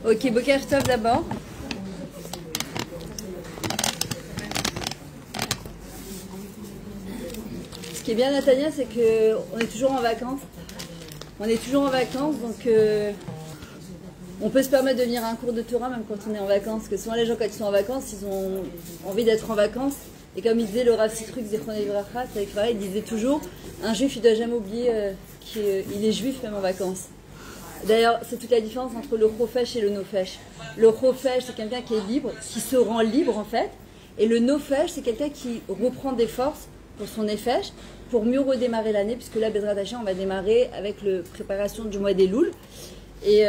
Ok, Boker Tov d'abord. Ce qui est bien, Natania, c'est qu'on est toujours en vacances. On est toujours en vacances, donc on peut se permettre de venir à un cours de Torah même quand on est en vacances. Parce que souvent les gens, quand ils sont en vacances, ils ont envie d'être en vacances. Et comme il disait le Rav Sitruk Zichron Livracha, il disait toujours, un juif, il ne doit jamais oublier qu'il est juif même en vacances. D'ailleurs, c'est toute la différence entre le chofesh et le nofesh. Le chofesh, c'est quelqu'un qui est libre, qui se rend libre en fait. Et le nofesh, c'est quelqu'un qui reprend des forces pour son nefesh, pour mieux redémarrer l'année, puisque là, Bezrat Hashem, on va démarrer avec la préparation du mois d'Elul. Et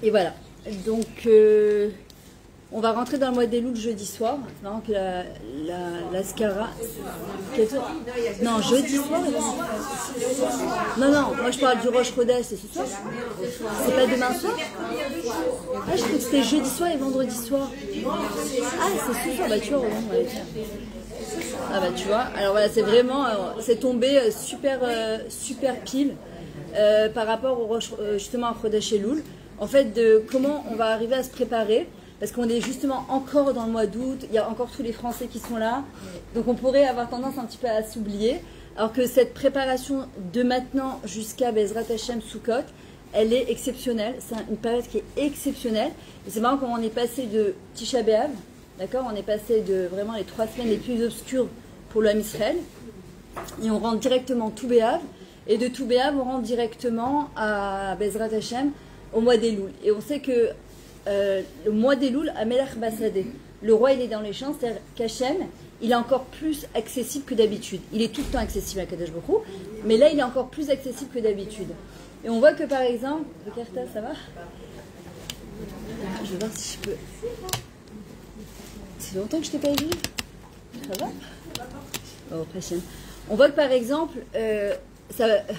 voilà. Donc, on va rentrer dans le mois d'Elul jeudi soir. C'est marrant que la Skara... Non, jeudi soir. Non, moi je parle du Rosh Chodesh, c'est ce soir. C'est pas demain soir. Ah, je crois que c'était jeudi soir et vendredi soir. Ah, c'est ce soir. Bah tu vois, ah bah tu vois. Alors voilà, c'est vraiment... c'est tombé super pile par rapport au justement à Chodesh Elul. En fait, de comment on va arriver à se préparer. Parce qu'on est justement encore dans le mois d'août, il y a encore tous les Français qui sont là. Donc on pourrait avoir tendance un petit peu à s'oublier. Alors que cette préparation de maintenant jusqu'à Bezrat Hashem Sukkot, elle est exceptionnelle. C'est une période qui est exceptionnelle. Et c'est marrant comment on est passé de Tisha B'Av, d'accord, on est passé de vraiment les 3 semaines les plus obscures pour l'Am Israël. Et on rentre directement tout B'Av. Et de tout B'Av, on rentre directement à Bezrat Hashem au mois d'Elul. Et on sait que le mois d'Elul, Amelach Basadeh, le roi il est dans les champs, c'est-à-dire qu'Hachem, il est encore plus accessible que d'habitude. Il est tout le temps accessible à Kadosh Baruch Hu, mais là il est encore plus accessible que d'habitude. Et on voit que par exemple, le Karta, ça va? Je vais voir si je peux. C'est longtemps que je t'ai pas vu. Ça va? Oh, prochaine. On voit que par exemple,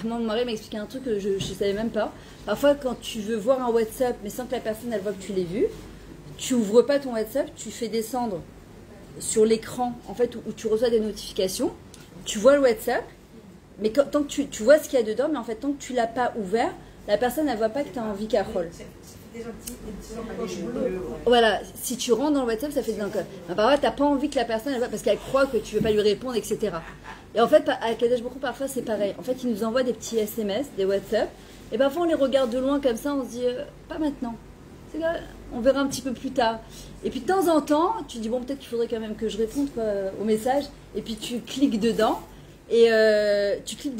mon mari m'a expliqué un truc que je ne savais même pas. Parfois, quand tu veux voir un WhatsApp, mais sans que la personne elle voit que tu l'aies vu, tu ouvres pas ton WhatsApp, tu fais descendre sur l'écran, en fait, où tu reçois des notifications. Tu vois le WhatsApp, mais tant que tu vois ce qu'il y a dedans, mais en fait, tant que tu l'as pas ouvert, la personne elle voit pas que tu as envie qu'elle roule. Voilà, si tu rentres dans le WhatsApp, ça fait des encodes. Parfois, tu n'as pas envie que la personne elle voit parce qu'elle croit que tu ne veux pas lui répondre, etc. Et en fait, à Kadosh Baruch Hu, parfois, c'est pareil. En fait, ils nous envoient des petits SMS, des WhatsApp. Et parfois, on les regarde de loin comme ça, on se dit, pas maintenant. C'est là, on verra un petit peu plus tard. Et puis, de temps en temps, tu dis, bon, peut-être qu'il faudrait quand même que je réponde au message. Et puis, tu cliques dedans. Et tu puis tu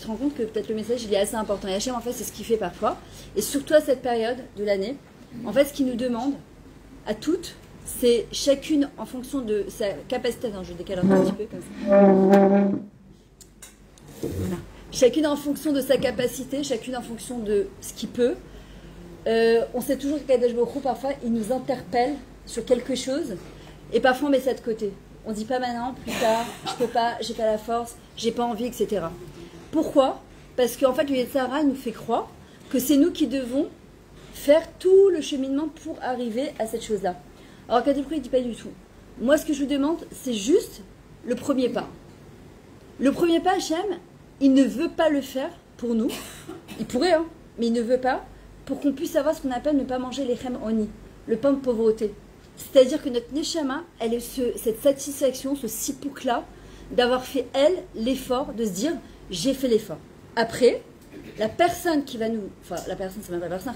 te rends compte que peut-être le message, il est assez important. Et Hachem, en fait, c'est ce qu'il fait parfois. Et surtout à cette période de l'année, en fait, ce qu'il nous demande à toutes, c'est chacune en fonction de sa capacité. Non, je décale un petit peu comme ça. Voilà. Chacune en fonction de sa capacité, chacune en fonction de ce qu'il peut. On sait toujours que Kadosh Baruch Hu, parfois, il nous interpelle sur quelque chose. Et parfois, on met ça de côté. On dit pas maintenant, plus tard, je peux pas, j'ai pas la force, j'ai pas envie, etc. Pourquoi? Parce qu'en fait, le Yetzirah nous fait croire que c'est nous qui devons faire tout le cheminement pour arriver à cette chose-là. Alors, Kadosh Baruch Hu, il dit pas du tout. Moi, ce que je vous demande, c'est juste le premier pas. Le premier pas, Hachem, il ne veut pas le faire pour nous. Il pourrait, hein, mais il ne veut pas pour qu'on puisse avoir ce qu'on appelle ne pas manger l'echem oni, le pain de pauvreté. C'est-à-dire que notre neshama, elle est cette satisfaction, ce sipouk-là, d'avoir fait, elle, l'effort, de se dire, j'ai fait l'effort. Après, la personne qui va nous... Enfin, la personne, c'est même pas la personne,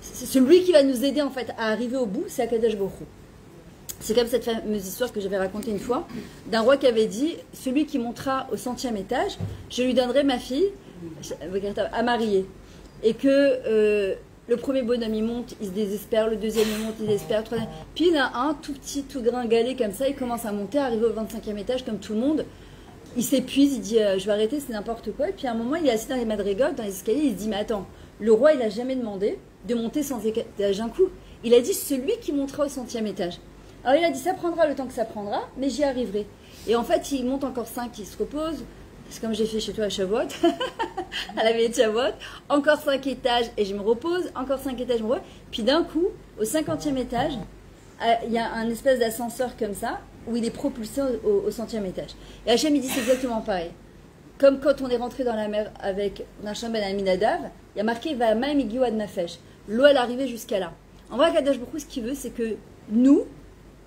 c'est celui qui va nous aider, en fait, à arriver au bout, c'est Akadosh Baruch Hu. C'est comme cette fameuse histoire que j'avais racontée une fois, d'un roi qui avait dit, celui qui montera au 100e étage, je lui donnerai ma fille à marier. Et que... le premier bonhomme, il monte, il se désespère. Le deuxième, il monte, il se désespère. Le troisième... Puis il y en a un tout petit, tout gringalé comme ça. Il commence à monter, arrivé au 25e étage, comme tout le monde. Il s'épuise, il dit je vais arrêter, c'est n'importe quoi. Et puis à un moment, il est assis dans les madrigoles, dans les escaliers. Il se dit mais attends, le roi, il n'a jamais demandé de monter sans étage d'un coup. Il a dit celui qui montera au 100e étage. Alors il a dit ça prendra le temps que ça prendra, mais j'y arriverai. Et en fait, il monte encore 5, il se repose. C'est comme j'ai fait chez toi à Shavuot, à la veille de Shavuot, encore 5 étages et je me repose, encore 5 étages, je me repose. Puis d'un coup, au 50e étage, il y a un espèce d'ascenseur comme ça, où il est propulsé au 100e étage. Et Hachem, il dit c'est exactement pareil. Comme quand on est rentré dans la mer avec Nachshon ben Aminadav, il y a marqué « Va'amaim igiu ad nafesh ». l'eau elle arrivait jusqu'à là. En vrai, Kadosh Baruch Hu, ce qu'il veut, c'est que nous,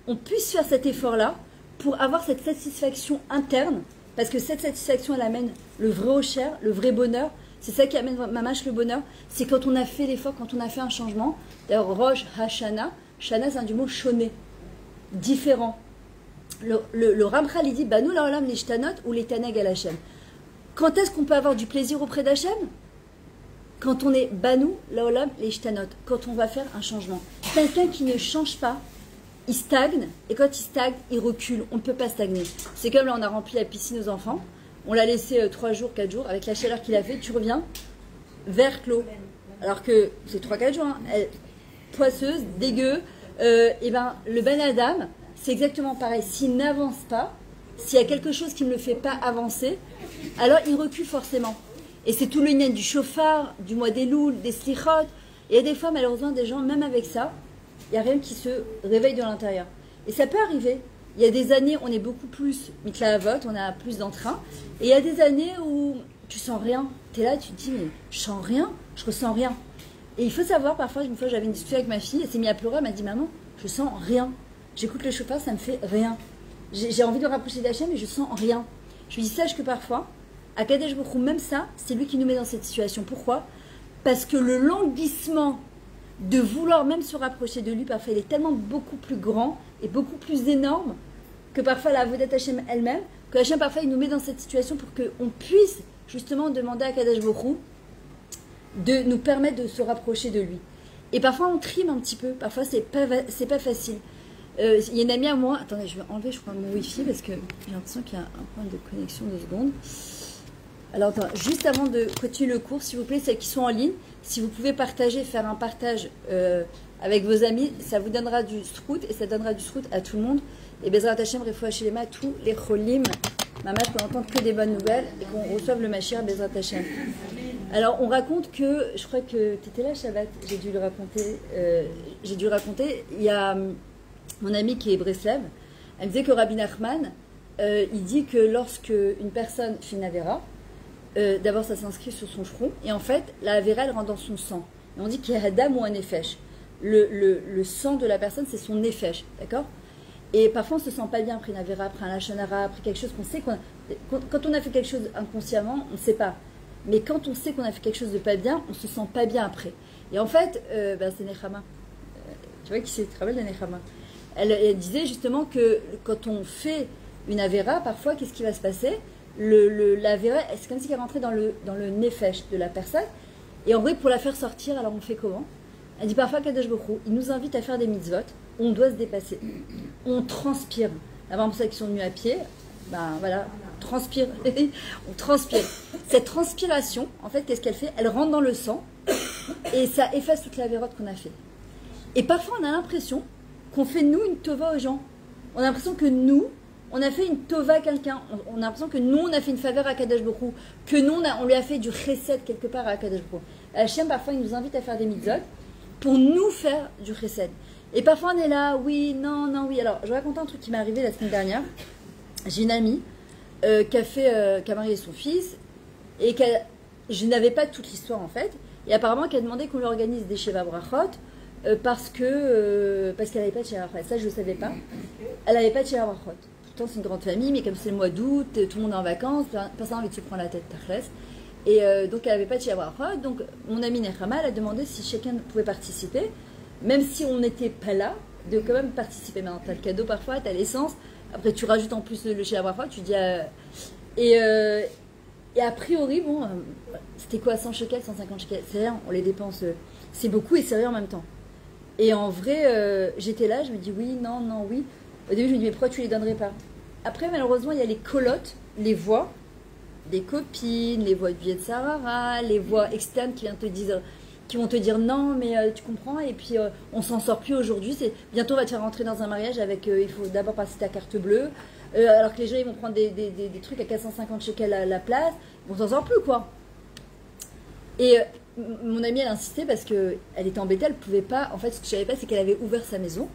on puisse faire cet effort-là pour avoir cette satisfaction interne, parce que cette satisfaction, elle amène le vrai ocher, le vrai bonheur. C'est ça qui amène mamash le bonheur. C'est quand on a fait l'effort, quand on a fait un changement. D'ailleurs, Rosh Hashana, Shana, c'est du mot shoné, différent. Le Ramchal, il dit, Banu laolam lishtanot ou letaneg al Hashem. Quand est-ce qu'on peut avoir du plaisir auprès d'Hachem? Quand on est Banu laolam lishtanot, quand on va faire un changement. Quelqu'un qui ne change pas, il stagne, et quand il stagne, il recule. On ne peut pas stagner. C'est comme là, on a rempli la piscine aux enfants, on l'a laissé 3 jours, 4 jours, avec la chaleur qu'il a fait, tu reviens, vert clos. Alors que c'est 3-4 jours, hein. Elle, poisseuse, dégueu, et ben le Ben Adam, c'est exactement pareil. S'il n'avance pas, s'il y a quelque chose qui ne le fait pas avancer, alors il recule forcément. Et c'est tout le lien du chauffard, du mois des louls, des slichot. Et il y a des fois, malheureusement, des gens, même avec ça, il n'y a rien qui se réveille de l'intérieur. Et ça peut arriver. Il y a des années, on est beaucoup plus mitlahavot, on a plus d'entrain. Et il y a des années où tu sens rien. Tu es là, tu te dis, mais je sens rien, je ressens rien. Et il faut savoir, parfois, une fois j'avais une discussion avec ma fille, elle s'est mise à pleurer, elle m'a dit, maman, je sens rien. J'écoute le chauffeur, ça me fait rien. J'ai envie de rapprocher d'Hachem, mais je sens rien. Je lui dis, sache que parfois, à Kadesh Baruch Hu, même ça, c'est lui qui nous met dans cette situation. Pourquoi? Parce que le languissement de vouloir même se rapprocher de lui, parfois il est tellement beaucoup plus grand et beaucoup plus énorme que parfois la Avodat Hashem elle-même, que Hashem parfois il nous met dans cette situation pour qu'on puisse justement demander à Kadesh Baruch Hu de nous permettre de se rapprocher de lui. Et parfois on trime un petit peu, parfois c'est pas facile. Il y a une amie à moi, attendez, je vais enlever je crois mon wifi parce que j'ai l'impression qu'il y a un point de connexion 2 secondes. Alors attends, juste avant de continuer le cours, s'il vous plaît, celles qui sont en ligne, si vous pouvez partager, faire un partage avec vos amis, ça vous donnera du srout et ça donnera du srout à tout le monde. Et Bezrat Hashem, Refoua Shelema, tous les cholim, maman, qu'on entende que des bonnes nouvelles et qu'on reçoive le Mashiach Bezrat Hashem. Alors on raconte que, je crois que tu étais là Shabbat, j'ai dû le raconter, il y a mon ami qui est Breslev, elle me disait que Rabbi Nachman, il dit que lorsque une personne fait une avéra, d'abord ça s'inscrit sur son front et en fait la avéra elle rentre dans son sang. Et on dit qu'il y a Adam ou un nefesh. Le sang de la personne c'est son nefesh, d'accord? Et parfois on se sent pas bien après une avéra, après un lachonara, après quelque chose qu'on sait quand on a fait quelque chose inconsciemment, on ne sait pas. Mais quand on sait qu'on a fait quelque chose de pas bien, on se sent pas bien après. Et en fait, c'est Nechama. Tu vois qui c'est? Tu te rappelles de Nechama? Elle disait justement que quand on fait une avéra, parfois qu'est-ce qui va se passer? L'Avera, c'est comme si elle rentrait dans le nefesh de la personne. Et en vrai, pour la faire sortir, alors on fait comment? Elle dit parfois Kadosh Baruch Hu, il nous invite à faire des mitzvot, on doit se dépasser. On transpire. Avant pour ceux qui sont venus à pied, ben voilà, transpire. On transpire. Cette transpiration, en fait, qu'est-ce qu'elle fait? Elle rentre dans le sang et ça efface toute la vérote qu'on a fait. Et parfois, on a l'impression qu'on fait nous une tova aux gens. On a l'impression que nous, on a fait une tova à quelqu'un. On a l'impression que nous, on a fait une faveur à Kadosh Baruch Hu, que nous, on lui a fait du chesed quelque part à Kadosh Baruch Hu. Hachem, parfois, il nous invite à faire des mitzvot pour nous faire du chesed. Et parfois, on est là, oui, non, non, oui. Alors, je vais raconter un truc qui m'est arrivé la semaine dernière. J'ai une amie qui a marié son fils et je n'avais pas toute l'histoire, en fait. Et apparemment, qui a demandé qu'on lui organise des Sheva Brachot parce qu'elle n'avait pas de Sheva Brachot. Ça, je ne le savais pas. Elle n'avait pas de Sheva Brachot. Pourtant, c'est une grande famille, mais comme c'est le mois d'août, tout le monde est en vacances, personne n'a envie de se prendre la tête, tachles. Et donc, elle n'avait pas de Sheva Brachot. Donc, mon amie Nechama, elle a demandé si chacun pouvait participer, même si on n'était pas là, de quand même participer. Maintenant, tu as le cadeau parfois, tu as l'essence. Après, tu rajoutes en plus le Sheva Brachot, tu dis... Et a priori, bon, c'était quoi, 100 shekels, 150 shekels? C'est rien, on les dépense, c'est beaucoup et c'est rien en même temps. Et en vrai, j'étais là, je me dis oui, non, non, oui. Au début, je me dis, mais pourquoi tu les donnerais pas? Après, malheureusement, il y a les colottes, les voix des copines, les voix de Viet Sarara, les voix externes qui vont te dire non, mais tu comprends, et puis on s'en sort plus aujourd'hui. Bientôt, on va te faire rentrer dans un mariage avec, il faut d'abord passer ta carte bleue. Alors que les gens ils vont prendre des trucs à 450 shekels à la place, on s'en sort plus quoi. Et mon amie elle insistait parce qu'elle était embêtée, elle pouvait pas. En fait, ce que je savais pas, c'est qu'elle avait ouvert sa maison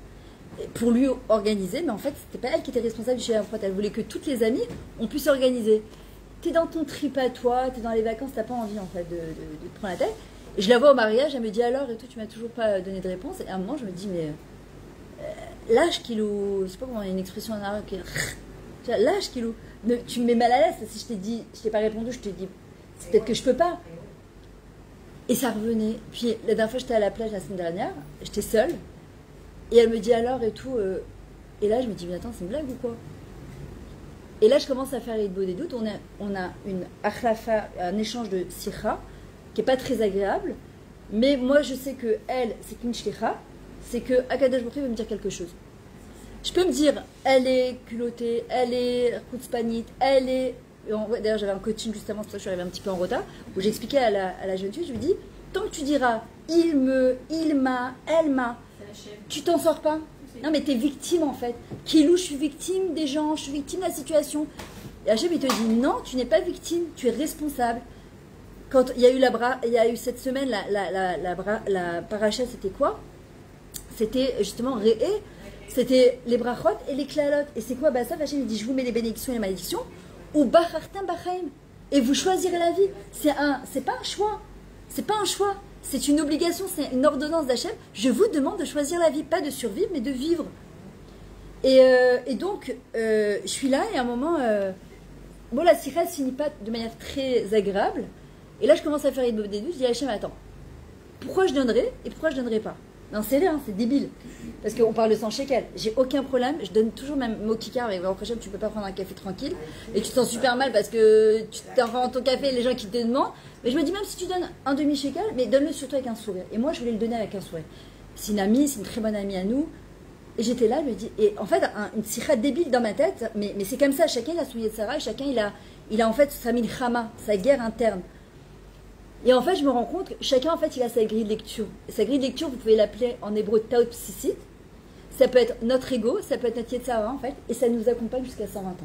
pour lui organiser, mais en fait, c'était pas elle qui était responsable du Sheva Brachot. Elle voulait que toutes les amies on puisse s'organiser. T'es dans ton trip à toi, t'es dans les vacances, t'as pas envie en fait de te prendre la tête. Et je la vois au mariage, elle me dit alors et tout, tu m'as toujours pas donné de réponse. Et à un moment, je me dis, mais lâche Kilou, je sais pas comment il y a une expression en arabe qui est lâche Kilou, tu me mets mal à l'aise. Si je t'ai dit, je t'ai pas répondu, je t'ai dit, c'est peut-être que je peux pas. Et ça revenait. Puis la dernière fois, j'étais à la plage la semaine dernière, j'étais seule, et elle me dit alors et tout. Et là, je me dis, mais attends, c'est une blague ou quoi? Et là, je commence à faire les beaux des doutes. On a une akhlafa, un échange de sikha, qui est pas très agréable. Mais moi, je sais que elle, c'est qu'une shlicha, c'est que Akadosh Baruch Hu va me dire quelque chose. Je peux me dire, elle est culottée, elle est chutzpanite, elle est... D'ailleurs, j'avais un coaching juste avant, c'est pour ça que je suis arrivée un petit peu en retard, où j'expliquais à la jeune fille, je lui dis, tant que tu diras, il m'a, elle m'a, tu t'en sors pas. Non, mais t'es victime en fait. Kilou, je suis victime des gens, je suis victime de la situation. Et Hachem, il te dit, non, tu n'es pas victime, tu es responsable. Quand il y a eu cette semaine, la paracha, c'était quoi? C'était justement Réé, c'était les brachot et les klalot. Et c'est quoi? Bah ça, Hachem, il dit, je vous mets les bénédictions et les malédictions, ou bachartem bachaim. Et vous choisirez la vie. C'est pas un choix. C'est pas un choix. C'est une obligation, c'est une ordonnance d'Hachem. Je vous demande de choisir la vie, pas de survivre, mais de vivre. Et donc, je suis là et à un moment, bon, la sikha ne finit pas de manière très agréable. Et là, je commence à faire les doutes. Je dis à Hachem, attends, pourquoi je donnerai et pourquoi je donnerai pas? Non, c'est là, hein, c'est débile. Parce qu'on parle de 100 shekels. J'ai aucun problème. Je donne toujours même mon kikar. Mais en prochaine, tu peux pas prendre un café tranquille. Et tu te sens super mal parce que tu t'en rends ton café et les gens qui te demandent. Mais je me dis, même si tu donnes un demi-shekel, mais donne-le surtout avec un sourire. Et moi, je voulais le donner avec un sourire. C'est une amie, c'est une très bonne amie à nous. Et j'étais là, je me dis, et en fait, une sikha débile dans ma tête. Mais c'est comme ça. Chacun il a son Yetzara et chacun il a en fait sa milchama, sa guerre interne. Et en fait, je me rends compte que chacun, en fait, il a sa grille de lecture. Et sa grille de lecture, vous pouvez l'appeler en hébreu Taot Psisit. Ça peut être notre ego, ça peut être notre Yetzara, en fait, et ça nous accompagne jusqu'à 120 ans.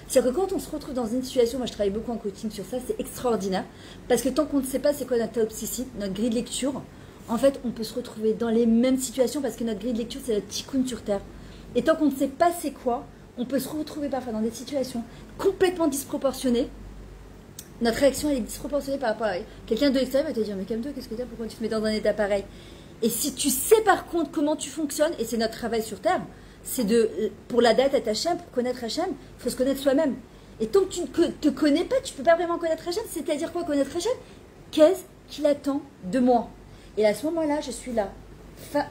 C'est-à-dire que quand on se retrouve dans une situation, moi je travaille beaucoup en coaching sur ça, c'est extraordinaire, parce que tant qu'on ne sait pas c'est quoi notre Taot Psisit, notre grille de lecture, en fait, on peut se retrouver dans les mêmes situations, parce que notre grille de lecture, c'est la tikkun sur Terre. Et tant qu'on ne sait pas c'est quoi, on peut se retrouver parfois dans des situations complètement disproportionnées. Notre réaction, elle est disproportionnée par rapport à quelqu'un de l'extérieur va te dire, mais calme-toi, qu'est-ce que tu as, pourquoi tu te mets dans un état pareil? Et si tu sais par contre comment tu fonctionnes, et c'est notre travail sur Terre, c'est pour la date à Hachem, pour connaître Hachem, il faut se connaître soi-même. Et tant que tu ne te connais pas, tu ne peux pas vraiment connaître Hachem. C'est-à-dire quoi connaître Hachem? Qu'est-ce qu'il attend de moi? Et à ce moment-là, je suis là,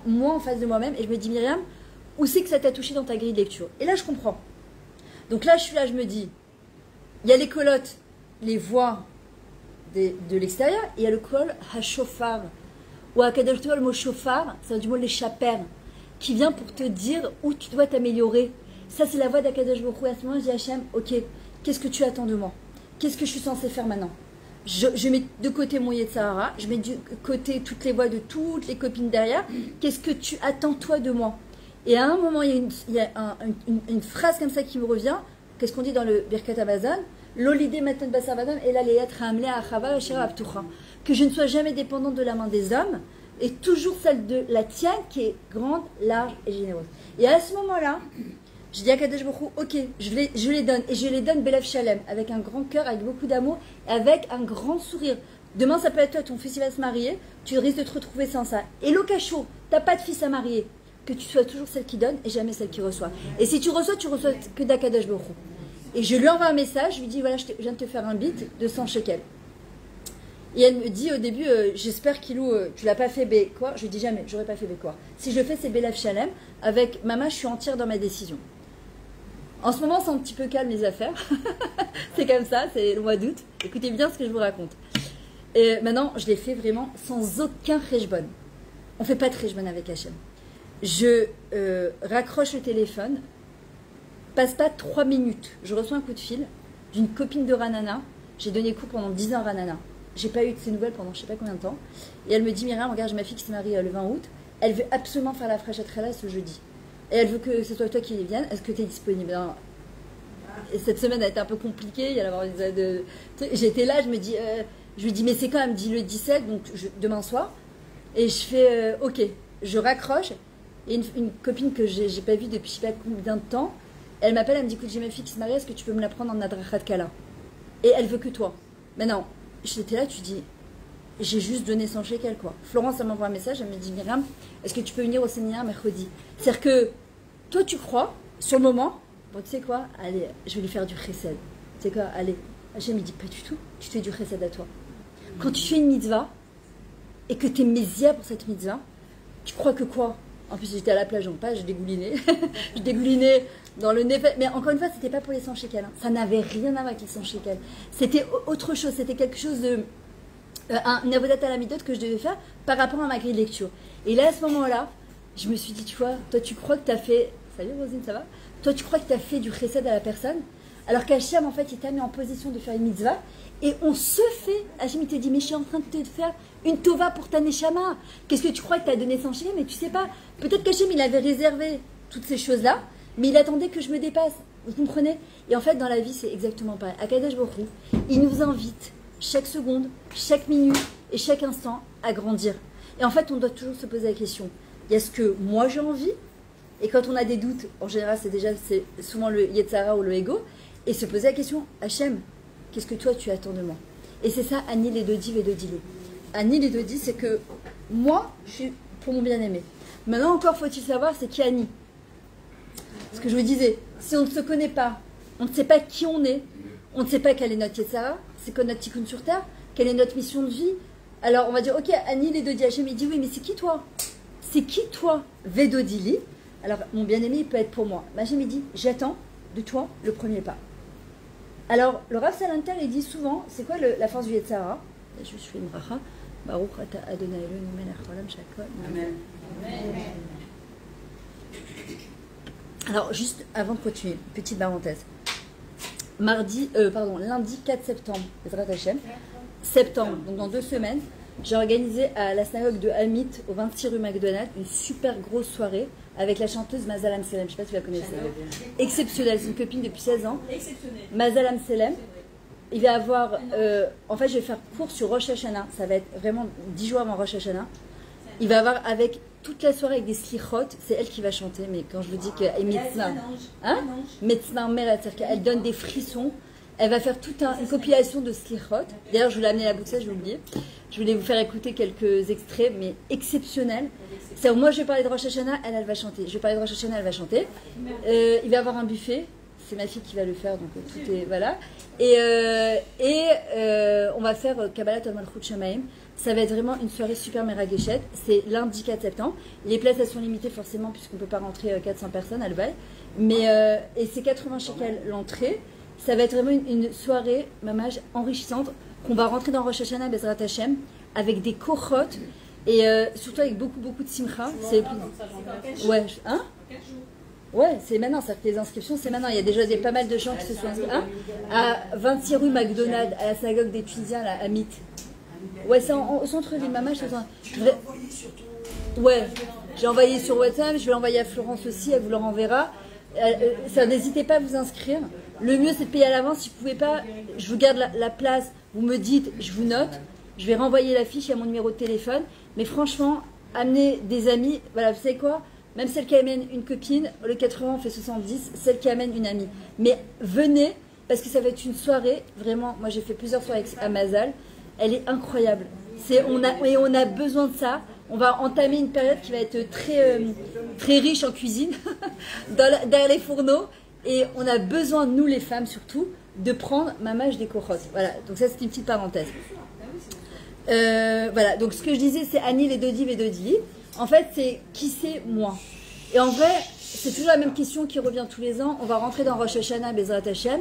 moi en face de moi-même, et je me dis, Myriam, où c'est que ça t'a touché dans ta grille de lecture? Et là, je comprends. Donc là, je suis là, je me dis, il y a les colottes, les voix de l'extérieur, et il y a le kol hashofar, ou à Kadosh le mot shofar, c'est du mot les chapères, qui vient pour te dire où tu dois t'améliorer. Ça, c'est la voix d'Akadosh Baruch Hu. À ce moment, je dis à Hachem, ok, qu'est-ce que tu attends de moi? Qu'est-ce que je suis censée faire maintenant? Je mets de côté mon Yetzirah, je mets de côté toutes les voix de toutes les copines derrière. Qu'est-ce que tu attends toi de moi? Et à un moment, il y a une phrase comme ça qui me revient. Qu'est-ce qu'on dit dans le Birkat Hamazon? L'olidé matan basavadam et la leyat ramle achava ashira abtucha. Que je ne sois jamais dépendante de la main des hommes et toujours celle de la tienne qui est grande, large et généreuse. Et à ce moment-là, je dis à Kadesh Baruch Hu, ok, je les donne et je les donne Belev Shalem avec un grand cœur, avec beaucoup d'amour, avec un grand sourire. Demain, ça peut être toi, ton fils il va se marier, tu risques de te retrouver sans ça. Et l'okacho, t'as pas de fils à marier, que tu sois toujours celle qui donne et jamais celle qui reçoit. Et si tu reçois que d'Akadosh Baruch Hu. Et je lui envoie un message, je lui dis, voilà, je viens de te faire un bit de 100 shekels. Et elle me dit au début, j'espère Kilou, tu l'as pas fait quoi? Je lui dis jamais, j'aurais pas fait quoi. Si je le fais, c'est Belev Shalem. Avec Maman, je suis entière dans ma décision. En ce moment, c'est un petit peu calme les affaires. C'est comme ça, c'est le mois d'août. Écoutez bien ce que je vous raconte. Et maintenant, je l'ai fait vraiment sans aucun cheshbon. On fait pas de cheshbon avec Hachem. Je raccroche le téléphone, passe pas 3 minutes. Je reçois un coup de fil d'une copine de Ranana. J'ai donné cours pendant 10 ans à Ranana. J'ai pas eu de ses nouvelles pendant je sais pas combien de temps. Et elle me dit, Myriam, regarde, j'ai ma fille qui se marie le 20 août. Elle veut absolument faire la fraîche à ce jeudi. Et elle veut que ce soit toi qui vienne. Est-ce que tu es disponible? Et cette semaine a été un peu compliquée. Il y a j'étais là, je lui dis, mais c'est quand? Elle me dit le 17, donc demain soir. Et je fais, ok, je raccroche. Et une copine que j'ai pas vue depuis je sais pas combien de temps, elle m'appelle, elle me dit, écoute, j'ai ma fille qui se marie, est-ce que tu peux me la prendre en Adrachat Kala? Et elle veut que toi. Maintenant, j'étais là, tu dis, j'ai juste donné 100 shekels, quoi. Florence, elle m'envoie un message, elle me dit, Myriam, est-ce que tu peux venir au séminaire mercredi? C'est-à-dire que toi, tu crois, sur le moment, bon, tu sais quoi, allez, je vais lui faire du chesed. Tu sais quoi, allez. Hachem, il dit, pas du tout, tu te fais du chesed à toi. Quand tu fais une mitzvah, et que tu es mésia pour cette mitzvah, tu crois que quoi? En plus, j'étais à la plage, donc pas, je dégoulinais. Je dégoulinais dans le nez. Mais encore une fois, c'était pas pour les 100 shekels. Hein. Ça n'avait rien à voir avec les 100 shekels. C'était autre chose, c'était quelque chose de... un avodat à la midote que je devais faire par rapport à ma grille de lecture. Et là, à ce moment-là, je me suis dit, tu vois, toi, tu crois que tu as fait... Salut Rosine, ça va? Toi, tu crois que tu as fait du chesed à la personne, alors qu'Hachem, en fait, il t'a mis en position de faire une mitzvah, et on se fait... Hachem, il te dit, mais je suis en train de te faire une tova pour ta neshama. Qu'est-ce que tu crois que tu as donné 100 shekels? Mais tu sais pas. Peut-être qu'Hachem, il avait réservé toutes ces choses-là, mais il attendait que je me dépasse. Vous comprenez? Et en fait, dans la vie, c'est exactement pareil. Akadosh Baruch Hu, il nous invite chaque seconde, chaque minute et chaque instant à grandir. Et en fait, on doit toujours se poser la question, il y a ce que moi j'ai envie, et quand on a des doutes, en général, c'est souvent le Yetzara ou le ego, et se poser la question, Hachem, qu'est-ce que toi tu attends de moi? Et c'est ça, Ani les Dodi Vedodile. Ani les Dodi, c'est que moi, je suis pour mon bien-aimé. Maintenant encore, faut-il savoir, c'est qui Ani? Ce que je vous disais, si on ne se connaît pas, on ne sait pas qui on est, on ne sait pas quel est notre Yetzara, c'est quoi notre tikkun sur terre, quelle est notre mission de vie. Alors on va dire, ok, Ani les Dodi, Hachem, il dit, oui, mais c'est qui toi? C'est qui toi, Vedodili? Alors mon bien-aimé, il peut être pour moi. Hachem, il dit, j'attends de toi le premier pas. Alors, le Rav Salanter, il dit souvent, c'est quoi la force du Yetzara? Je fais une bracha. Baruch ata Adonai Eloheinu melech haolam shakol. Amen. Alors, juste avant de continuer, petite parenthèse. Lundi 4 septembre, Bezrat Hashem, septembre, donc dans 2 semaines, j'ai organisé à la synagogue de Hamit, au 26 rue McDonald, une super grosse soirée avec la chanteuse Mazal Amselem. Je ne sais pas si vous la connaissez. Exceptionnelle, c'est une copine depuis 16 ans. Mazal Amselem. Il va avoir... en fait, je vais faire cours sur Rosh Hashanah. Ça va être vraiment 10 jours avant Rosh Hashanah. Il va avoir avec toute la soirée avec des slichot. C'est elle qui va chanter, mais quand je vous dis qu'elle est médecin... Hein? Médecin mère, c'est-à-dire qu'elle donne des frissons. Elle va faire toute une compilation de slichot. D'ailleurs, je vous l'ai amené à la boucle, j'ai oublié. Je voulais vous faire écouter quelques extraits, mais exceptionnels. C'est moi, je vais parler de Rosh Hashanah, elle va chanter. Je vais parler de Rosh Hashanah, elle va chanter. Il va y avoir un buffet. C'est ma fille qui va le faire, donc tout est... Voilà. Et on va faire Kabbalat al Malchut Shamaim. Ça va être vraiment une soirée super meraguéchette. C'est lundi 4 septembre. Les places, elles sont limitées forcément, puisqu'on ne peut pas rentrer 400 personnes à Leval. Et c'est 80 shekels l'entrée. Ça va être vraiment une soirée, mamage, enrichissante, qu'on va rentrer dans Rosh Hashanah, Bezrat Hashem, avec des kochot, et surtout avec beaucoup, beaucoup de simcha. C'est plus... Ouais, hein? Ouais, c'est maintenant, c'est-à-dire que les inscriptions, c'est maintenant. Il y a déjà pas mal de gens qui se sont inscrits. Hein? À 26 rue McDonald, à la synagogue des Tunisiens, là, à Mythe. Ouais, c'est au centre-ville, mamage. Ouais, j'ai envoyé sur WhatsApp, je vais l'envoyer à Florence aussi, elle vous le renverra. Ça, n'hésitez pas à vous inscrire. Le mieux, c'est de payer à l'avance. Si vous ne pouvez pas, je vous garde la place. Vous me dites, je vous note. Je vais renvoyer la fiche à mon numéro de téléphone. Mais franchement, amenez des amis. Voilà, vous savez quoi? Même celle qui amène une copine, le 80 on fait 70, celle qui amène une amie. Mais venez, parce que ça va être une soirée. Vraiment, moi j'ai fait plusieurs soirées avec Amazal. Elle est incroyable. On a besoin de ça. On va entamer une période qui va être très, très riche en cuisine, derrière les fourneaux. Et on a besoin, nous les femmes surtout, de prendre mamage des kochot. Voilà, donc ça c'est une petite parenthèse. Voilà, donc ce que je disais, c'est Ani les Dodi Vedodi. En fait, c'est qui c'est moi. Et en vrai, c'est toujours la même question qui revient tous les ans. On va rentrer dans Rosh Hashanah, Bezrat Hashem.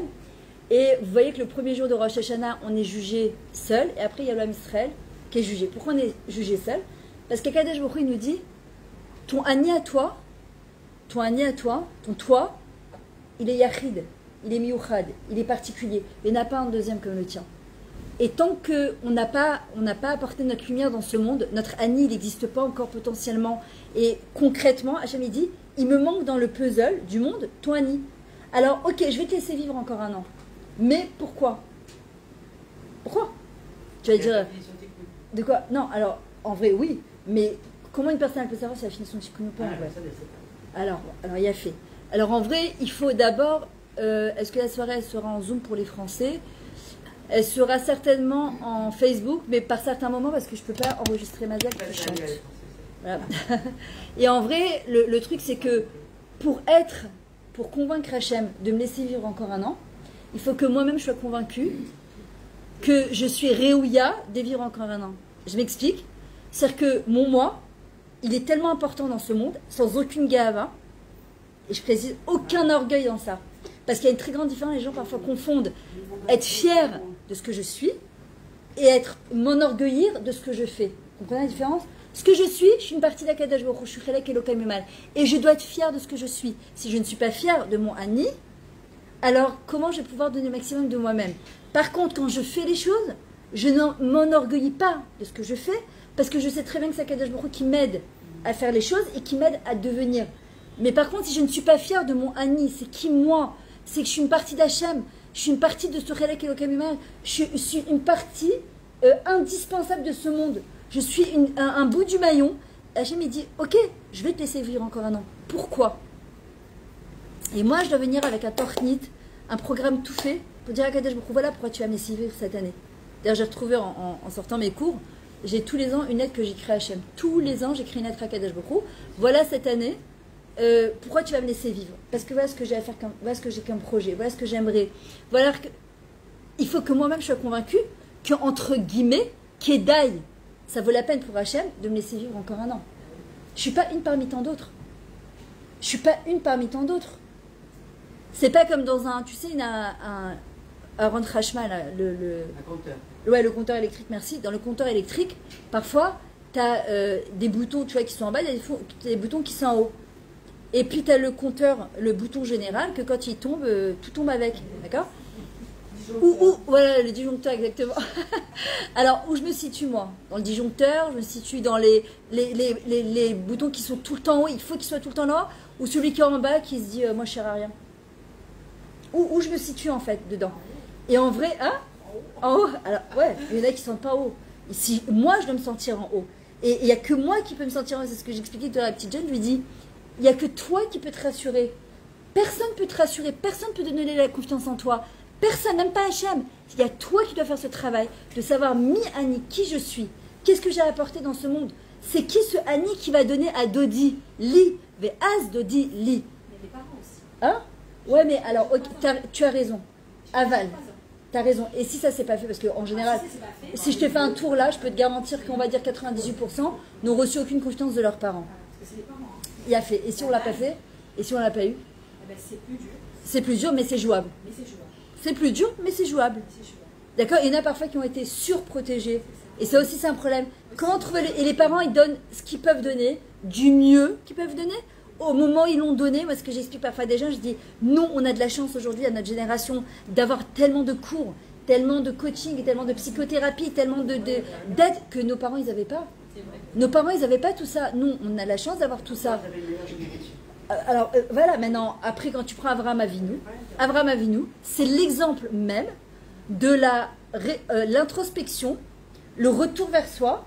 Et vous voyez que le premier jour de Rosh Hashanah, on est jugé seul. Et après, il y a l'homme Israël qui est jugé. Pourquoi on est jugé seul? Parce qu'Akadosh Baruch Hu, il nous dit, ton Ani à toi, ton toi, il est yachid, il est miyuchad, il est particulier. Il n'y en a pas un deuxième comme le tien. Et tant qu'on n'a pas apporté notre lumière dans ce monde, notre Ani, il n'existe pas encore potentiellement. Et concrètement, Hachem, il dit, il me manque dans le puzzle du monde ton Ani. Alors, ok, je vais te laisser vivre encore un an. Mais pourquoi? Pourquoi? Tu vas dire, de quoi? Non, alors, en vrai, oui. Mais comment une personne peut savoir si elle a fini son tikkun ou pas? Alors, il y a fait. Alors, en vrai, il faut d'abord... est-ce que la soirée, elle sera en Zoom pour les Français? Elle sera certainement en Facebook, mais par certains moments, parce que je ne peux pas enregistrer ma diète qui chante. Voilà. Et en vrai, le truc, c'est que pour convaincre Hachem de me laisser vivre encore un an, il faut que moi-même je sois convaincue que je suis réouïa de vivre encore un an. Je m'explique. C'est-à-dire que mon moi, il est tellement important dans ce monde, sans aucune gava, et je précise aucun orgueil dans ça. Parce qu'il y a une très grande différence, les gens parfois confondent être fier de ce que je suis et m'enorgueillir de ce que je fais. Vous comprenez la différence? Ce que je suis une partie d'Akadosh Baruch Hu, je suis Chelek Elokai Memal. Et je dois être fier de ce que je suis. Si je ne suis pas fier de mon Ani, alors comment je vais pouvoir donner le maximum de moi-même? Par contre, quand je fais les choses, je ne m'enorgueillis pas de ce que je fais, parce que je sais très bien que c'est Akadosh Baruch Hu qui m'aide à faire les choses et qui m'aide à devenir. Mais par contre, si je ne suis pas fier de mon Ani, c'est qui moi? C'est que je suis une partie d'Hachem, je suis une partie de ce Chelek Elokai Memal, je suis une partie indispensable de ce monde. Je suis un bout du maillon. Hachem il dit, ok, je vais te laisser vivre encore un an. Pourquoi? Et moi, je dois venir avec un tornit, un programme tout fait, pour dire à Kadesh Baruch Hu, voilà pourquoi tu vas me laisser vivre cette année. D'ailleurs, j'ai retrouvé en sortant mes cours, j'ai tous les ans une lettre que j'écris à Hachem. Tous les ans, j'écris une lettre à Kadesh Baruch Hu. Voilà cette année, pourquoi tu vas me laisser vivre? Parce que voilà ce que j'ai à faire, voilà ce que j'ai comme projet, voilà ce que j'aimerais. Voilà que... Il faut que moi-même je sois convaincue qu'entre guillemets, Kedaï, ça vaut la peine pour Hachem de me laisser vivre encore un an. Je ne suis pas une parmi tant d'autres. Je ne suis pas une parmi tant d'autres. C'est pas comme dans un... Tu sais, un Rand Hashmal, un compteur. Ouais, le compteur électrique, merci. Dans le compteur électrique, parfois, tu as des boutons tu vois, qui sont en bas, et des boutons qui sont en haut. Et puis, tu as le compteur, le bouton général, que quand il tombe, tout tombe avec. D'accord? Voilà, le disjoncteur, exactement. Alors, où je me situe, moi? Dans le disjoncteur, je me situe dans les boutons qui sont tout le temps en haut, il faut qu'ils soient tout le temps là, ou celui qui est en bas qui se dit, moi, je ne sers à rien. Où je me situe, en fait, dedans. Et en vrai, hein? En haut? Alors, ouais, il y en a qui ne sont pas en haut. Ici, moi, je dois me sentir en haut. Et il n'y a que moi qui peux me sentir en haut. C'est ce que j'expliquais à la petite jeune. Je lui dis, il n'y a que toi qui peux te rassurer. Personne ne peut te rassurer. Personne ne peut donner la confiance en toi. Personne, même pas Hachem. Il y a toi qui dois faire ce travail de savoir mi-Ani, qui je suis. Qu'est-ce que j'ai apporté dans ce monde? C'est qui ce Ani qui va donner à Dodi Li, Ve'az Dodi Li. Mais les parents aussi. Hein? Ouais, mais alors, okay, tu as raison. Aval. Tu as raison. Et si ça s'est pas fait, parce qu'en général, si je te fais un tour là, je peux te garantir qu'on va dire 98% n'ont reçu aucune confiance de leurs parents. Parce que c'est les parents. Il a fait. Et si on l'a pas fait? Et si on l'a pas eu? Eh ben, c'est plus dur. C'est plus dur, mais c'est jouable. Mais c'est jouable. C'est plus dur, mais c'est jouable. D'accord? Il y en a parfois qui ont été surprotégés. Et ça aussi, c'est un problème. Comment trouver et les parents, ils donnent ce qu'ils peuvent donner, du mieux qu'ils peuvent donner. Au moment où ils l'ont donné, moi, ce que j'explique parfois des gens, je dis, nous, on a de la chance aujourd'hui, à notre génération, d'avoir tellement de cours, tellement de coaching, tellement de psychothérapie, tellement d'aide que nos parents, ils n'avaient pas. Nos parents, ils n'avaient pas tout ça. Nous, on a la chance d'avoir tout ça. Alors, voilà, maintenant, après, quand tu prends Avraham Avinu, c'est l'exemple même de l'introspection, le retour vers soi,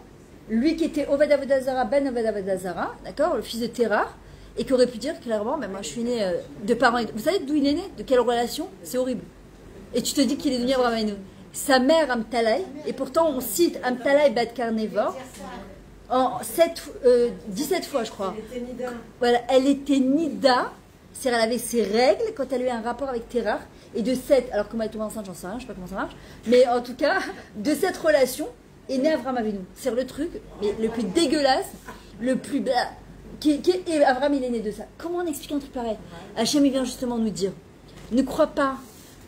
lui qui était Oved Avodazara, Ben Oved Avodazara, d'accord, le fils de Terah, et qui aurait pu dire clairement, ben moi je suis né de parents. Vous savez d'où il est né? De quelle relation? C'est horrible. Et tu te dis qu'il est devenu Avraham Avinu. Sa mère, Amtalai, et pourtant on cite Amtalai Bat Carnevor, en 17 fois, je crois. Elle était Nida. Voilà, elle était Nida, c'est-à-dire elle avait ses règles quand elle a eu un rapport avec Terah, et de cette, alors comment elle est tombée enceinte, j'en sais rien, je sais pas comment ça marche, mais en tout cas, de cette relation est né Avraham Avinu. C'est le truc, mais le plus dégueulasse, le plus... Et Avraham, il est né de ça. Comment on explique un truc pareil? Hachem, il vient justement nous dire, ne crois pas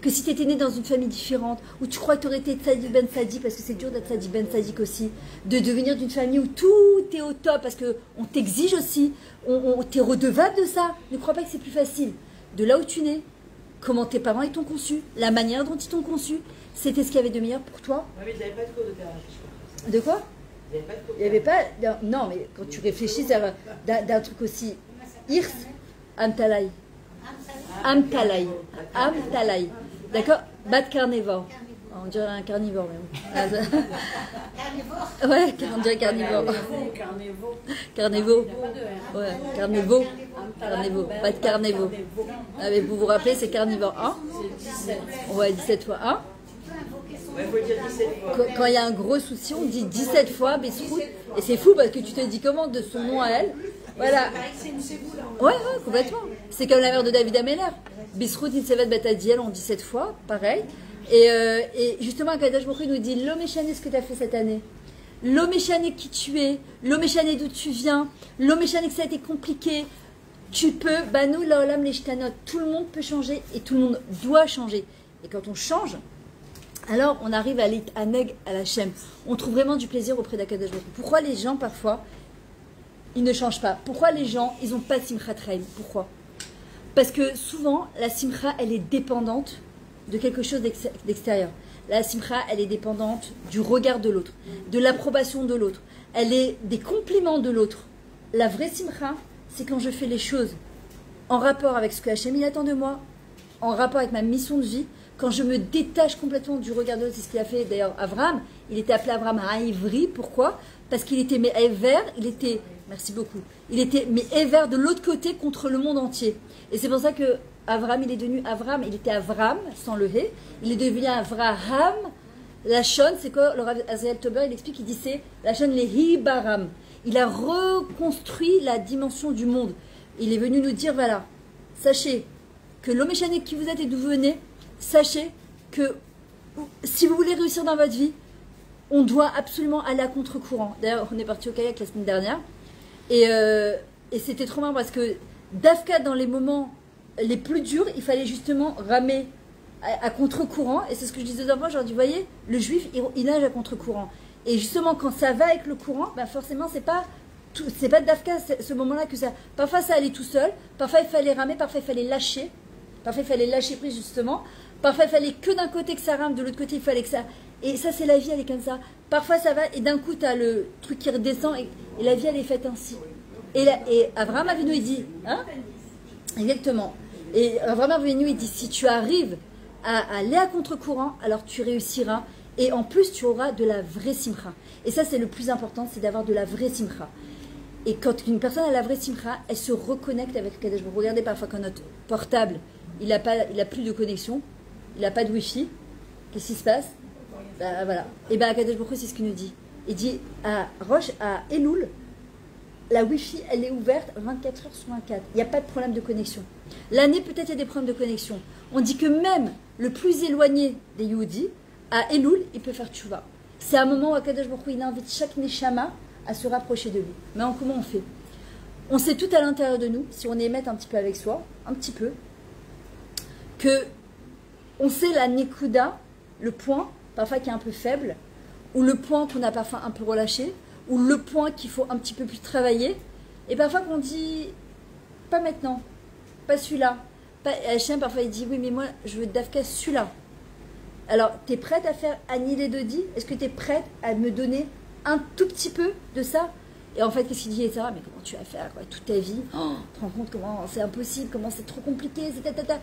que si tu étais né dans une famille différente, où tu crois que tu aurais été Tzadik Ben Tzadik, parce que c'est dur d'être Tzadik Ben Tzadik aussi, de devenir d'une famille où tout est au top, parce qu'on t'exige aussi, on t'es redevable de ça. Ne crois pas que c'est plus facile. De là où tu nais, comment tes parents ils t'ont conçu, la manière dont ils t'ont conçu, c'était ce qu'il y avait de meilleur pour toi. Oui, mais ils n'avaient pas de cours de thérapie. De quoi? Il n'y avait pas de cours. Il n'y avait pas... Non, mais quand tu réfléchis d'un truc aussi... Hirs, Amtalai. Amtalai. Amtalai. D'accord? Bat carnivore. On dirait un carnivore même. Carnivore. Ouais, on dirait carnivore. Carnivore. Ouais, carnivore. Carnivore. Bat carnivore. Ah, mais vous vous rappelez, c'est carnivore 1? C'est 17. Ouais, 17 fois 1. Tu peux invoquer Ouais, faut le dire 17 fois. Quand il y a un gros souci, on dit 17 fois Besrout. Et c'est fou parce que tu te dis comment de son nom à elle. Voilà. Il paraît que c'est une séboule. Ouais, complètement. C'est comme la mère de David Ameller. Bisrout Itsevet Batadiel, on dit 7 fois, pareil. Et justement, Akadosh Baruch Hu nous dit l'Omeshane, ce que tu as fait cette année. L'Omeshane qui tu es. L'Omeshane d'où tu viens. L'Omeshane que ça a été compliqué. Tu peux. Banou laolam leshtanot. Tout le monde peut changer et tout le monde doit changer. Et quand on change, alors on arrive à l'Aneg à la Shem. On trouve vraiment du plaisir auprès d'Akadosh Baruch Hu. Pourquoi les gens, parfois, ils ne changent pas? Pourquoi les gens, ils n'ont pas de Simchat Chaim? Pourquoi? Parce que souvent, la Simcha, elle est dépendante de quelque chose d'extérieur. La Simcha, elle est dépendante du regard de l'autre, de l'approbation de l'autre. Elle est des compliments de l'autre. La vraie Simcha, c'est quand je fais les choses en rapport avec ce que Hachem il attend de moi, en rapport avec ma mission de vie, quand je me détache complètement du regard de l'autre. C'est ce qu'il a fait d'ailleurs Abraham. Il était appelé Abraham à Ivri. Pourquoi? Parce qu'il était mais Ever, il était, merci beaucoup, il était mais Ever de l'autre côté contre le monde entier. Et c'est pour ça que Abraham, il est devenu Abraham, il était Avram, sans le He, il est devenu Avraham. La Shon, c'est quoi? Le Rav Azael Tober, il explique, il dit c'est la Shon les Hibaram. Il a reconstruit la dimension du monde. Il est venu nous dire, voilà, sachez que l'homme échané qui vous êtes et d'où vous venez, sachez que si vous voulez réussir dans votre vie, on doit absolument aller à contre-courant. D'ailleurs, on est parti au kayak la semaine dernière. Et c'était trop marrant parce que d'Afka, dans les moments les plus durs, il fallait justement ramer à contre-courant. Et c'est ce que je disais aux enfants, je leur dis, vous voyez, le juif, il nage à contre-courant. Et justement, quand ça va avec le courant, ben forcément, c'est pas d'Afka, ce moment-là que ça... Parfois, ça allait tout seul. Parfois, il fallait ramer. Parfois, il fallait lâcher. Parfois, il fallait lâcher prise, justement. Parfois, il fallait que d'un côté que ça rame, de l'autre côté, il fallait que ça... Et ça, c'est la vie, elle est comme ça. Parfois, ça va, et d'un coup, tu as le truc qui redescend, et la vie, elle est faite ainsi. Et Abraham Avinu, il dit... Hein? Exactement. Et Abraham Avinu, il dit, si tu arrives à aller à contre-courant, alors tu réussiras. Et en plus, tu auras de la vraie simcha. Et ça, c'est le plus important, c'est d'avoir de la vraie simcha. Et quand une personne a la vraie simcha, elle se reconnecte avec le Kadosh Baruch Hu. Regardez parfois quand notre portable, il a plus de connexion, il n'a pas de Wi-Fi. Qu'est-ce qui se passe? Ben, voilà. Et bien, Kadosh Baruch Hu, c'est ce qu'il nous dit. Il dit à Roche, à Elul, la Wi-Fi, elle est ouverte 24 heures sur 24. Il n'y a pas de problème de connexion. L'année, peut-être, il y a des problèmes de connexion. On dit que même le plus éloigné des Yehudis, à Elul, il peut faire tchouva. C'est un moment où Akadosh Baruch Hu, il invite chaque Neshama à se rapprocher de lui. Mais comment on fait? On sait tout à l'intérieur de nous, si on émette un petit peu avec soi, un petit peu, que on sait la Nekuda, le point, parfois qui est un peu faible, ou le point qu'on a parfois un peu relâché, ou le point qu'il faut un petit peu plus travailler, et parfois qu'on dit, pas maintenant, pas celui-là. Hachem, parfois il dit, oui, mais moi, je veux d'Afka celui-là. Alors, tu es prête à faire Annie Dodi? Est-ce que tu es prête à me donner un tout petit peu de ça? Et en fait, qu'est-ce qu'il dit? Et ça, mais comment tu vas faire quoi, toute ta vie? Oh, tu te rends compte comment c'est impossible, comment c'est trop compliqué, c'est tatata.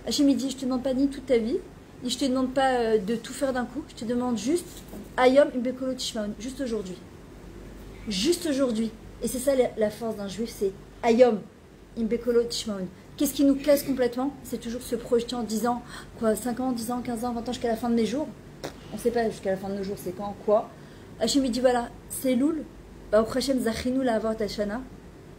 Hachem, il dit, je te demande pas ni toute ta vie, ni je te demande pas de tout faire d'un coup, je te demande juste Ayom Imbekolo Tishmaon, juste aujourd'hui. Juste aujourd'hui. Et c'est ça la force d'un juif, c'est Ayom Imbekolo Tishmaon. Qu'est-ce qui nous casse complètement? C'est toujours se projeter en disant, quoi, 5 ans, 10 ans, 15 ans, 20 ans, jusqu'à la fin de mes jours. On ne sait pas jusqu'à la fin de nos jours, c'est quand, quoi. Hachem, il dit, voilà, c'est Loul, au Hachem Zachinu la Avot Hashana.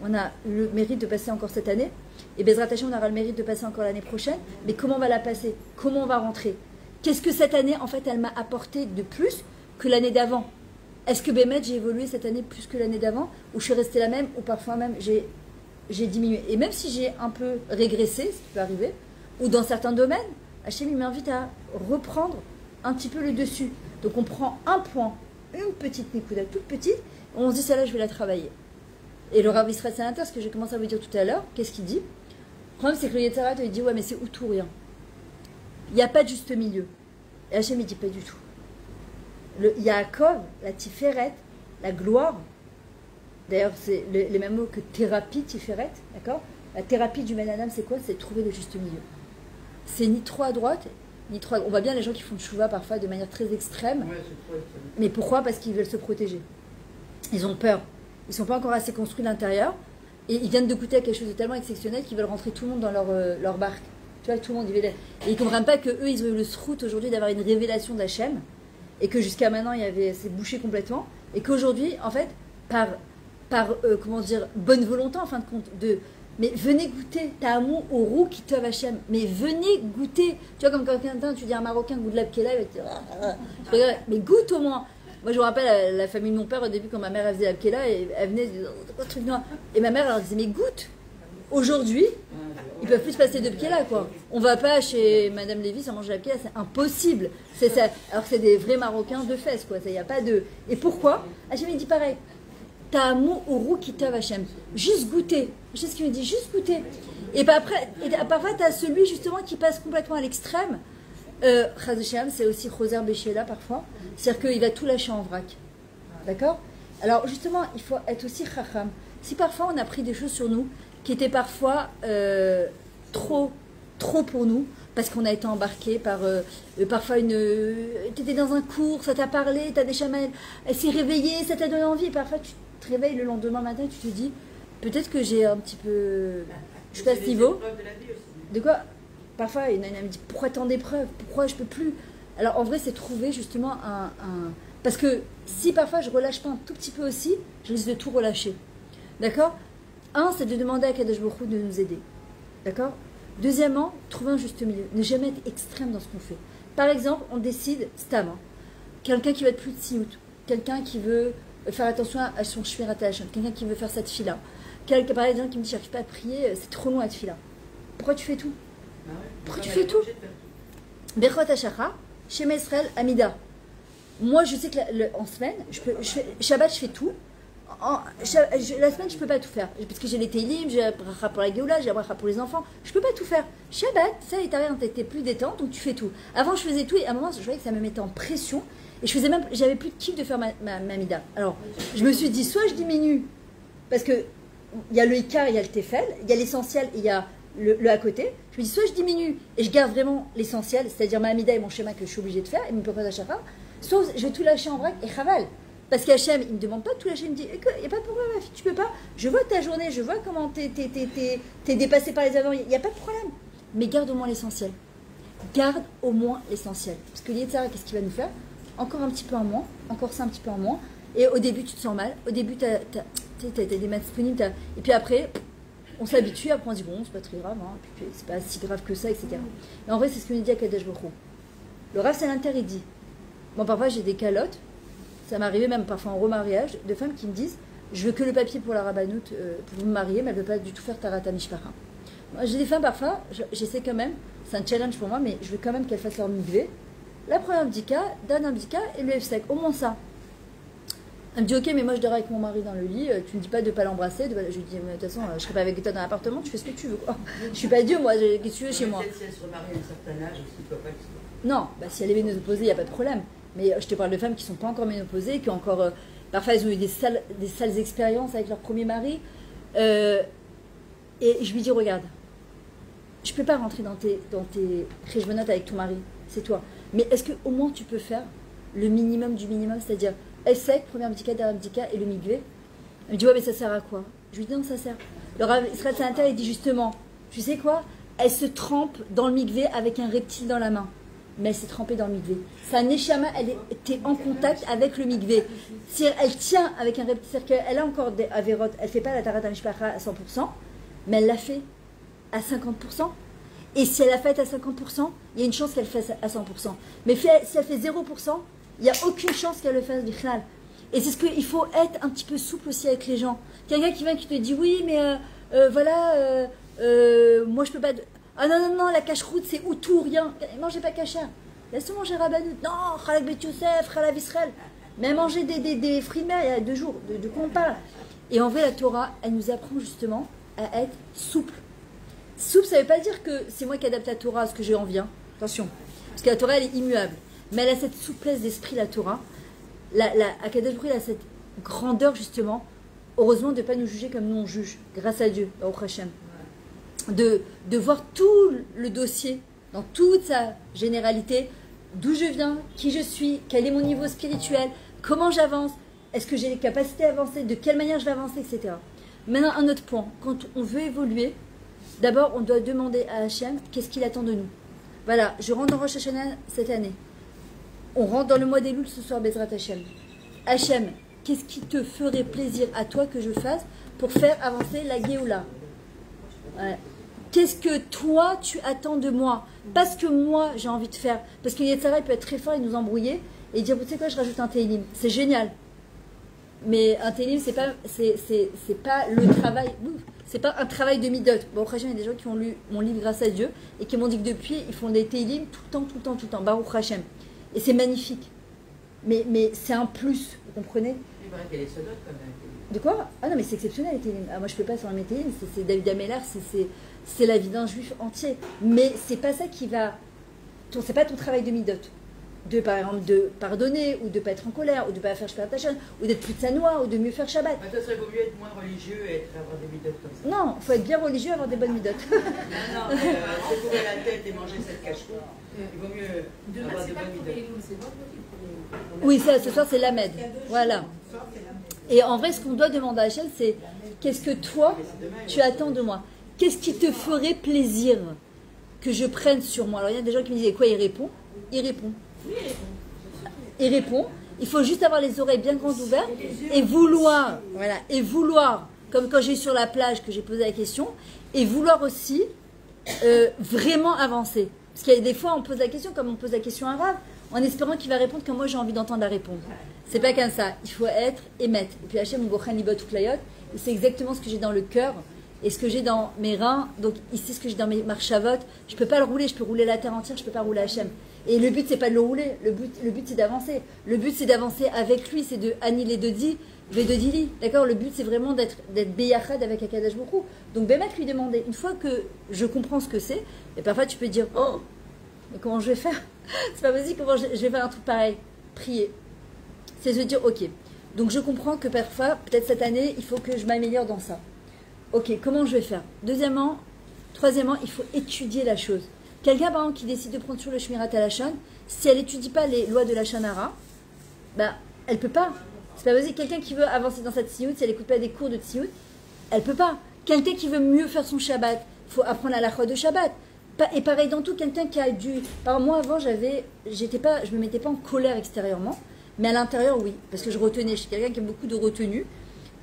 On a le mérite de passer encore cette année. Et Bezrat Hachem, on aura le mérite de passer encore l'année prochaine. Mais comment on va la passer? Comment on va rentrer? Qu'est-ce que cette année, en fait, elle m'a apporté de plus que l'année d'avant? Est-ce que Bémet, j'ai évolué cette année plus que l'année d'avant? Ou je suis restée la même? Ou parfois même, j'ai diminué. Et même si j'ai un peu régressé, ce qui peut arriver, ou dans certains domaines, Hachem, il m'invite à reprendre un petit peu le dessus. Donc on prend un point, une petite nekuda, toute petite, on se dit, celle-là, je vais la travailler. Et le Rav Israël Salanter, ce que j'ai commencé à vous dire tout à l'heure, qu'est-ce qu'il dit? Le problème, c'est que le Yetzer Hara, il dit, ouais, mais c'est ou tout ou rien. Il n'y a pas de juste milieu. Et Hachem, il dit pas du tout. Le Yaakov, la Tiferet, la gloire, d'ailleurs, c'est les mêmes mots que thérapie, Tiferet, d'accord? La thérapie du Menadam, c'est quoi? C'est trouver le juste milieu. C'est ni trop à droite, ni trop à gauche. On voit bien les gens qui font le chouva parfois de manière très extrême. Ouais, c'est trop extrême. Mais pourquoi? Parce qu'ils veulent se protéger. Ils ont peur. Ils ne sont pas encore assez construits de l'intérieur. Et ils viennent de goûter à quelque chose de tellement exceptionnel qu'ils veulent rentrer tout le monde dans leur barque. Tu vois, tout le monde, et ils ne comprennent pas qu'eux, ils ont eu le srout aujourd'hui d'avoir une révélation d'Hachem. et que jusqu'à maintenant, c'est bouché complètement, et qu'aujourd'hui, en fait, comment dire, bonne volonté, en fin de compte, mais venez goûter, t'as amour au roux qui tov Hachem, mais venez goûter. Tu vois, comme quand quelqu'un, tu dis à un Marocain, goûte de la pkela, il va te dire, tu regardes, mais goûte au moins. Moi, je me rappelle la famille de mon père, au début, quand ma mère elle faisait la pkela, et elle venait, elle disait, oh, c'est quoi ce truc noir? Et ma mère, elle leur disait, mais goûte. Aujourd'hui, ils peuvent plus se passer de pkela, quoi. On va pas chez Madame Lévy sans manger la pkela, c'est impossible. C'est ça. Alors que c'est des vrais Marocains de fesses, quoi. Il y a pas de. Et pourquoi? Hachem, il dit pareil. T'as un mot au roux qui tov Hachem. Juste goûter. Je sais ce qu'il me dit, juste goûter. Et bah après, parfois, t'as celui justement qui passe complètement à l'extrême. Chaz Hachem, c'est aussi Choser Béchéla parfois. C'est-à-dire qu'il va tout lâcher en vrac. D'accord? Alors justement, il faut être aussi chacham. Si parfois on a pris des choses sur nous qui étaient parfois trop pour nous, parce qu'on a été embarqué par parfois tu étais dans un cours, ça t'a parlé, t'as des chamelles, elle s'est réveillée, ça t'a donné envie. Parfois tu te réveilles le lendemain matin et tu te dis, peut-être que j'ai un petit peu... Je suis pas à ce niveau. De quoi? Parfois, il y en a qui me dit, pourquoi tant d'épreuves? Pourquoi je peux plus? Alors en vrai, c'est trouver justement Parce que si parfois je relâche pas un tout petit peu aussi, je risque de tout relâcher. D'accord? Un, c'est de demander à Kadosh Baruch Hu de nous aider. D'accord? Deuxièmement, trouver un juste milieu. Ne jamais être extrême dans ce qu'on fait. Par exemple, on décide, stam, quelqu'un qui va être plus de siout, quelqu'un qui veut faire attention à son shmirat hasham, quelqu'un qui veut faire sa tefila, quelqu'un par exemple qui me dit j'arrive pas à prier, c'est trop long à tefila. Pourquoi tu fais tout? Pourquoi tu fais tout? Bechot Hashacha, Shema Israël, Amida. Moi, je sais que en semaine, Shabbat, je fais tout. La semaine, je peux pas tout faire. Parce que j'ai les Teilim, j'ai la bracha pour la Géoula, j'ai la bracha pour les enfants. Je peux pas tout faire. Shabbat, ça, t'étais plus détente, donc tu fais tout. Avant, je faisais tout et à un moment, je voyais que ça me mettait en pression. Et j'avais plus de kiff de faire ma mida. Alors, je me suis dit, soit je diminue, parce que il y a le Icar, il y a le Tefel, il y a l'essentiel et il y a le à côté. Je me dis, soit je diminue et je garde vraiment l'essentiel, c'est-à-dire ma mida et mon schéma que je suis obligée de faire, et mon purpose à chaque fois, soit je vais tout lâcher en vrac et chaval. Parce qu'Hachem, il ne me demande pas de tout lâcher, il me dit, il n'y a pas de problème, ma fille, tu peux pas. Je vois ta journée, je vois comment t'es dépassé par les avions, il n'y a pas de problème. Mais garde au moins l'essentiel. Garde au moins l'essentiel. Parce que l'Yetzara, qu'est-ce qu'il va nous faire? Encore un petit peu en moins, encore ça un petit peu en moins. Et au début, tu te sens mal. Au début, t'as des maths disponibles. Et puis après, on s'habitue, après on se dit, bon, c'est pas très grave, hein, puis c'est pas si grave que ça, etc. Et en vrai, c'est ce que nous dit Akadosh Baruch Hu. Le Rav Salanter, il dit, bon, parfois j'ai des calottes. Ça m'est arrivé même parfois en remariage, de femmes qui me disent je veux que le papier pour la rabbanout pour me marier, mais elle ne veut pas du tout faire Tarata Mishpacha. Moi, j'ai des femmes parfois, j'essaie quand même, c'est un challenge pour moi, mais je veux quand même qu'elles fassent leur mikvé. La première bdika, d'un bdika et le F-sec, au moins ça. Elle me dit ok, mais moi je dors avec mon mari dans le lit, tu me dis pas de pas l'embrasser. Je lui dis mais de toute façon, je serai pas avec toi dans l'appartement, tu fais ce que tu veux quoi. Je suis pas Dieu moi, qu'est-ce que tu veux chez moi? Si elle se remarie à un certain âge, aussi, peut pas Non, bah, si elle est ménopausée, il n'y a pas de problème. Mais je te parle de femmes qui ne sont pas encore ménopausées, qui ont encore... parfois, elles ont eu des sales expériences avec leur premier mari. Et je lui dis, regarde, je ne peux pas rentrer dans tes régimennotes avec ton mari, c'est toi. Mais est-ce qu'au moins tu peux faire le minimum du minimum, c'est-à-dire sec, première bdika, dernière bdika et le migvé? Elle me dit, ouais, mais ça sert à quoi? Je lui dis, non, ça sert. Le Rav Israël Salanter, il dit justement, tu sais quoi? Elle se trempe dans le migvé avec un reptile dans la main. Mais elle s'est trempée dans le migvé. Sa neshama, elle était en contact avec le migvé. Si elle tient avec un reptile, c'est-à-dire qu'elle a encore des avérotes, elle ne fait pas la tarata mishpacha à 100%, mais elle l'a fait à 50%. Et si elle l'a fait à 50%, il y a une chance qu'elle fasse à 100%. Mais si elle fait 0%, il n'y a aucune chance qu'elle le fasse bichlal. Et c'est ce qu'il faut être un petit peu souple aussi avec les gens. Quelqu'un qui vient qui te dit oui, mais voilà, moi je peux pas... Ah non, non, non, la cache-route, c'est ou tout ou rien. Mangez pas cachère. Laisse-moi manger rabbanout. Non, chalak bet Yosef, chalak Israël. Mais manger des fruits de mer, il y a 2 jours. De quoi on parle? Et en vrai, la Torah, elle nous apprend justement à être souple. Souple, ça ne veut pas dire que c'est moi qui adapte la Torah à ce que j'ai envie. Hein. Attention. Parce que la Torah, elle est immuable. Mais elle a cette souplesse d'esprit, la Torah. Akadosh Baruch Hu, elle a cette grandeur, justement. Heureusement de ne pas nous juger comme nous on juge. Grâce à Dieu, Baruch Hashem. De voir tout le dossier dans toute sa généralité, d'où je viens, qui je suis, quel est mon niveau spirituel, comment j'avance, est-ce que j'ai les capacités d'avancer, de quelle manière je vais avancer, etc. Maintenant, un autre point, quand on veut évoluer, d'abord on doit demander à Hachem qu'est-ce qu'il attend de nous. Voilà, je rentre dans Rosh Hashanah cette année. On rentre dans le mois des Louls ce soir, Bezrat Hachem. Hachem, qu'est-ce qui te ferait plaisir à toi que je fasse pour faire avancer la Géoula? Ouais. Qu'est-ce que toi tu attends de moi? Parce que moi j'ai envie de faire. Parce que Yetzara il peut être très fort et nous embrouiller et dire, tu sais quoi, je rajoute un Télim. C'est génial. Mais un Télim, c'est pas le travail. C'est pas un travail de midot. Bon, après, il y a des gens qui ont lu mon livre grâce à Dieu et qui m'ont dit que depuis, ils font des Télim tout le temps, tout le temps, tout le temps. Baruch Hashem. Et c'est magnifique. Mais c'est un plus, vous comprenez? Il paraît qu'elle est sodote quand même. De quoi? Ah non, mais c'est exceptionnel les Télim. Ah, moi, je peux pas sur mes Télim. C'est David Ameller, c'est la vie d'un juif entier. Mais c'est pas ça qui va. C'est pas ton travail de midot. De, par exemple, de pardonner, ou de ne pas être en colère, ou de ne pas faire Shperat Hashem, ou d'être plus de sanois, ou de mieux faire Shabbat. Ça serait vaut mieux être moins religieux et avoir des midotes comme ça. Non, il faut être bien religieux et avoir des bonnes midotes. Non, mais se courir la tête et manger cette cache-cou, il vaut mieux avoir des bonnes midotes. Oui, ça, ce soir, c'est l'Amed. Voilà. Et en vrai, ce qu'on doit demander à Hachem, c'est qu'est-ce que toi, tu attends de moi? Qu'est-ce qui te ferait plaisir que je prenne sur moi? Alors, il y a des gens qui me disaient quoi? Il répond. Il répond. Il répond. Il faut juste avoir les oreilles bien grandes ouvertes et vouloir, voilà, et vouloir, comme quand j'ai sur la plage que j'ai posé la question, et vouloir aussi vraiment avancer. Parce qu'il y a des fois on pose la question comme on pose la question à un rave, en espérant qu'il va répondre comme moi j'ai envie d'entendre la réponse. C'est pas comme ça. Il faut être et mettre. Et puis Hachem Bochan Libot Uklayot, c'est exactement ce que j'ai dans le cœur et ce que j'ai dans mes reins. Donc ici ce que j'ai dans mes marchavot, je peux pas le rouler, je peux rouler la terre entière, je peux pas rouler Hachem. Et le but, c'est pas de le rouler, le but c'est d'avancer. Le but, c'est d'avancer avec lui, c'est de annihiler de Dili. D'accord? Le but, c'est vraiment d'être Beyachad avec Akadosh Baruch Hu. Donc, Bémet lui demander, une fois que je comprends ce que c'est, et parfois tu peux dire, oh, mais comment je vais faire? C'est pas possible, comment je vais faire un truc pareil? Prier. C'est se dire, ok, donc je comprends que parfois, peut-être cette année, il faut que je m'améliore dans ça. Ok, comment je vais faire? Troisièmement, il faut étudier la chose. Quelqu'un, par exemple, qui décide de prendre sur le Shmirat Halashon, si elle n'étudie pas les lois de la Shonara, ben, elle peut pas. C'est pas possible. Quelqu'un qui veut avancer dans sa tziout, si elle n'écoute pas des cours de tziout, elle peut pas. Quelqu'un qui veut mieux faire son Shabbat, il faut apprendre la halakha de Shabbat. Et pareil dans tout, quelqu'un qui a dû... Par exemple, moi, avant, je me mettais pas en colère extérieurement, mais à l'intérieur, oui. Parce que je retenais. Je suis quelqu'un qui a beaucoup de retenue.